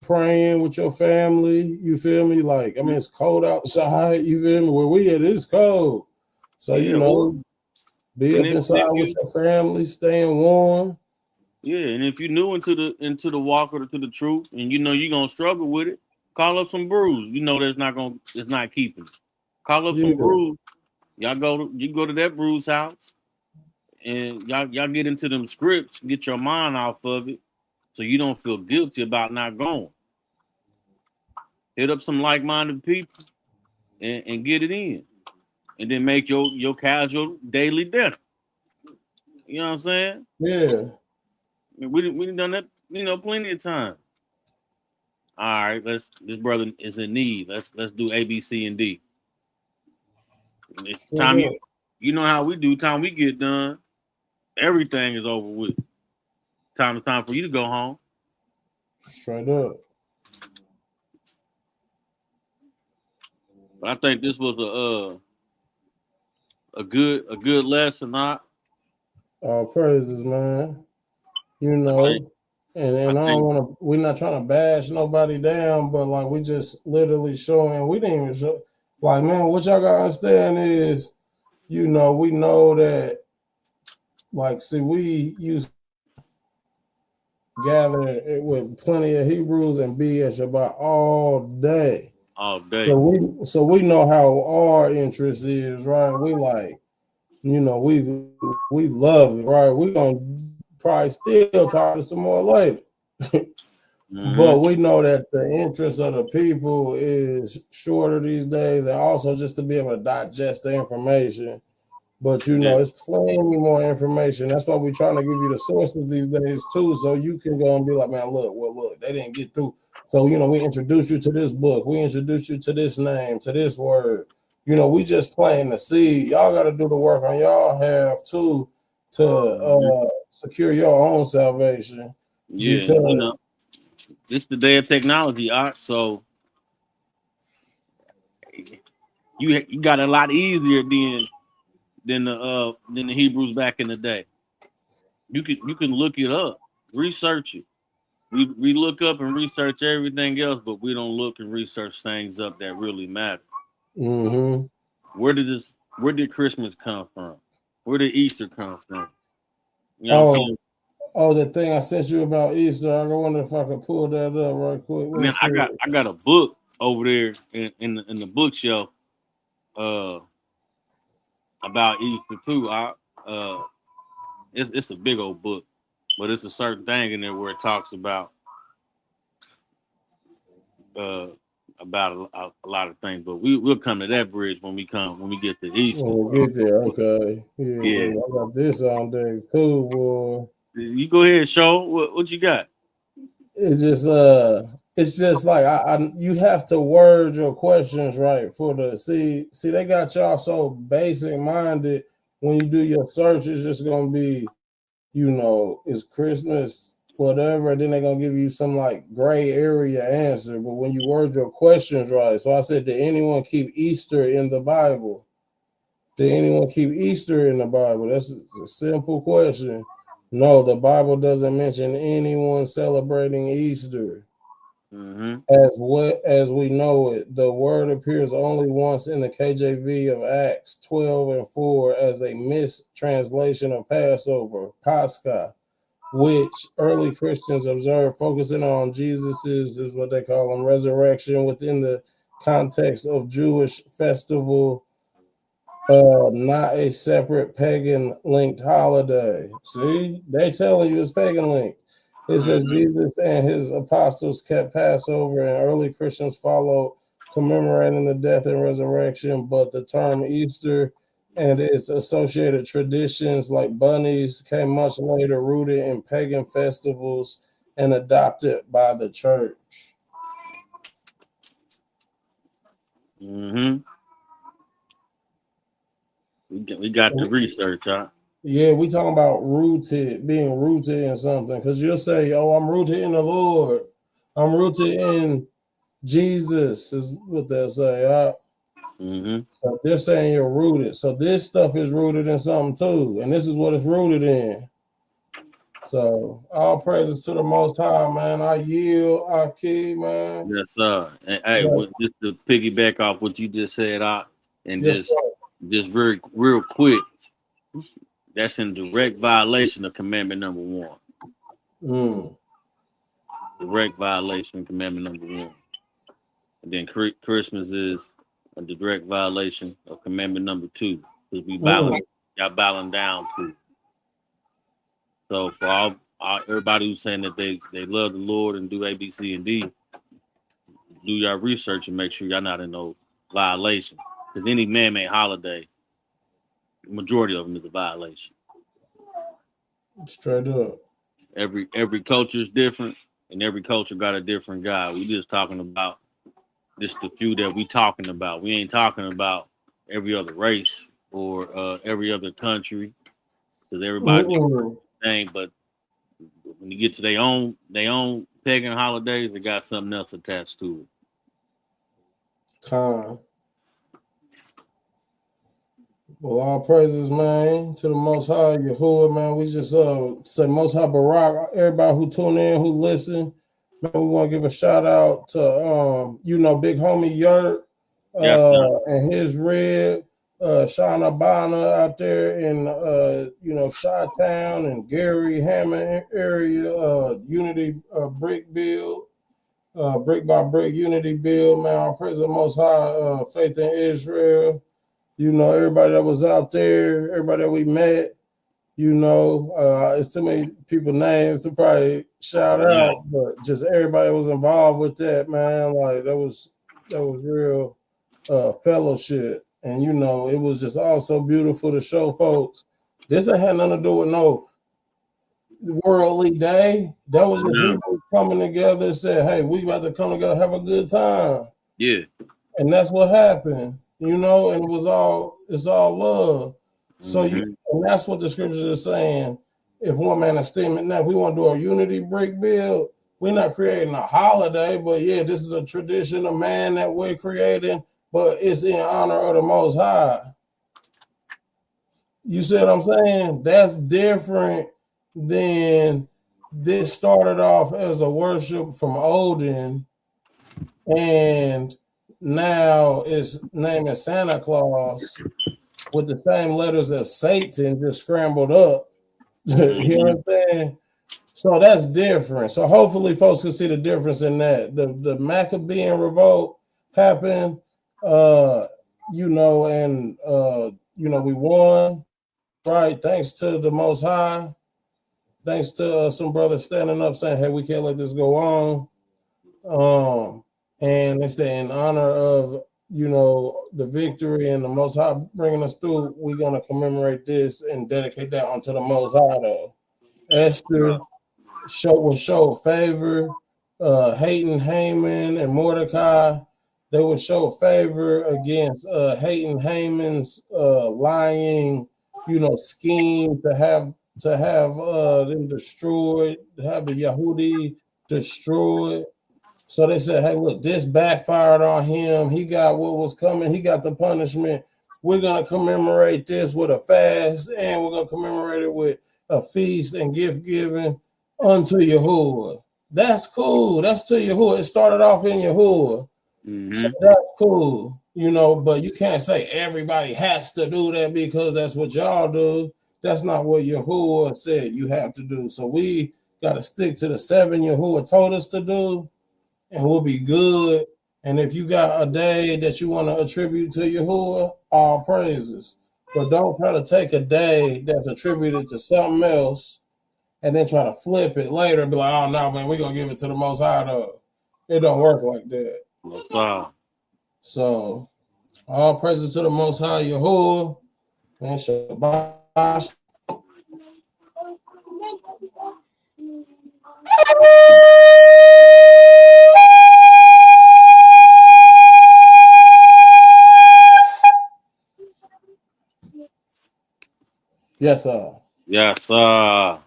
Praying with your family. You feel me? Like, I mean, it's cold outside. You feel me? Where we at, it's cold. So be up inside with your family, staying warm. Yeah, and if you're new into the walk or to the truth, and you're gonna struggle with it, call up some brews. It's not keeping it. Call up some brews. You go to that brew's house, and y'all get into them scripts, get your mind off of it, so you don't feel guilty about not going. Hit up some like-minded people and get it in, and then make your casual daily dinner. You know what I'm saying? Yeah. We done that, plenty of time. All right, this brother is in need. Let's do A, B, C, and D. It's time you know how we do. Time we get done, everything is over with. Time for you to go home. Straight up. But I think this was a good lesson, not. All praises, man. And I don't want to. We're not trying to bash nobody down, but like we just literally showing. We didn't even show. Like, man, what y'all gotta understand is, we know that. Like, see, we used to gather with plenty of Hebrews and be at Shabbat all day. All day. So we know how our interest is, right? We like, we love it, right? We're gonna probably still talk to some more later. But we know that the interest of the people is shorter these days, and also just to be able to digest the information. But you know, it's plenty more information. That's why we're trying to give you the sources these days too, so you can go and be like, man, look, they didn't get through. So you know, we introduce you to this book, we introduce you to this name, to this word. You know, we just planting the seed. Y'all got to do the work on y'all have too to secure your own salvation. Yeah, Because you know, it's the day of technology, Art. So you got a lot easier than the Hebrews back in the day. You can look it up, research it. We look up and research everything else, but we don't look and research things up that really matter. Where did Christmas come from? Where did Easter come from? You know what I'm saying? Oh, the thing I sent you about Easter, I wonder if I could pull that up right quick. Man, I got a book over there in the bookshelf about Easter too. It's a big old book, but it's a certain thing in there where it talks about a lot of things. But we'll come to that bridge when we get to Easter. We'll get there, okay. Yeah. I got this on deck too, boy. You go ahead, show what you got. It's just like you have to word your questions right for the see they got y'all so basic minded. When you do your search, it's just gonna be, you know, it's Christmas, whatever, then they're gonna give you some like gray area answer. But when you word your questions right, so I said, did anyone keep Easter in the Bible? Did anyone keep Easter in the Bible? That's a simple question. No, the Bible doesn't mention anyone celebrating Easter. As we know it, the word appears only once in the KJV of Acts 12:4 as a mistranslation of Passover, Pascha, which early Christians observed, focusing on Jesus's, is what they call them, resurrection within the context of Jewish festival, not a separate pagan linked holiday. See, they telling you it's pagan linked. It says Jesus and his apostles kept Passover, and early Christians followed, commemorating the death and resurrection. But the term Easter and its associated traditions like bunnies came much later, rooted in pagan festivals and adopted by the church. We got the research, huh? Yeah, we talking about being rooted in something. Because you'll say, oh, I'm rooted in the Lord. I'm rooted in Jesus, is what they'll say. So they're saying you're rooted. So this stuff is rooted in something too. And this is what it's rooted in. So all praises to the Most High, man. I yield, I key, man. Yes, sir. And hey, just to piggyback off what you just said, and just very real quick, that's in direct violation of commandment number 1. Direct violation of commandment number 1. And then Christmas is a direct violation of commandment number 2, because y'all bowing down to. So for all everybody who's saying that they love the Lord and do A, B, C, and D, do your research and make sure y'all not in no violation. Because any man-made holiday, the majority of them is a violation. Straight up. Every culture is different, and every culture got a different God. We just talking about just the few that we talking about. We ain't talking about every other race or every other country, because everybody thing. But when you get to their own pagan holidays, they got something else attached to it. Well, all praises, man, to the Most High, Yahuwah, man. We just say Most High Barak, everybody who tune in, who listen. Man, we want to give a shout out to big homie Yurt and his rib, Shauna Bonner out there in Chi-Town and Gary Hammond area, Unity Brick Build, Brick by Brick Unity Build, man. All praise the Most High, Faith in Israel. You know, everybody that was out there, everybody that we met, You know, it's too many people names to probably shout out, but just everybody was involved with that, man. Like that was real fellowship. And you know, it was just all so beautiful to show folks. This ain't had nothing to do with no worldly day. That was just people coming together and said, hey, we about to come together, have a good time. Yeah. And that's what happened, you know, and it's all love. So and that's what the scriptures are saying. If one man esteemeth now, if we want to do a unity brick build, we're not creating a holiday, but yeah, this is a tradition of man that we're creating, but it's in honor of the Most High. You see what I'm saying? That's different than this started off as a worship from Odin, and now it's named Santa Claus with the same letters as Satan just scrambled up. You know what I'm saying? So that's different. So hopefully folks can see the difference in that. The Maccabean revolt happened, you know, and you know, we won, right? Thanks to the Most High. Thanks to some brothers standing up saying, hey, we can't let this go on. And they say in honor of, you know, the victory and the Most High bringing us through, we're going to commemorate this and dedicate that unto the Most High, though. Esther will show favor. Hating Haman and Mordecai, they would show favor against Hating Haman's lying, you know, scheme to have them destroyed, to have the Yehudi destroyed. So they said, hey, look, this backfired on him. He got what was coming. He got the punishment. We're going to commemorate this with a fast, and we're going to commemorate it with a feast and gift giving unto Yahuwah. That's cool. That's to Yahuwah. It started off in Yahuwah. So that's cool, you know, but you can't say everybody has to do that because that's what y'all do. That's not what Yahuwah said you have to do. So we got to stick to the 7 Yahuwah told us to do, and we'll be good. And if you got a day that you want to attribute to Yahuwah, all praises. But don't try to take a day that's attributed to something else and then try to flip it later and be like, oh, no, man, we're going to give it to the Most High, though. It don't work like that. Wow. So, all praises to the Most High, Yahuwah, and Shabbat. Yes, sir. Yes, sir.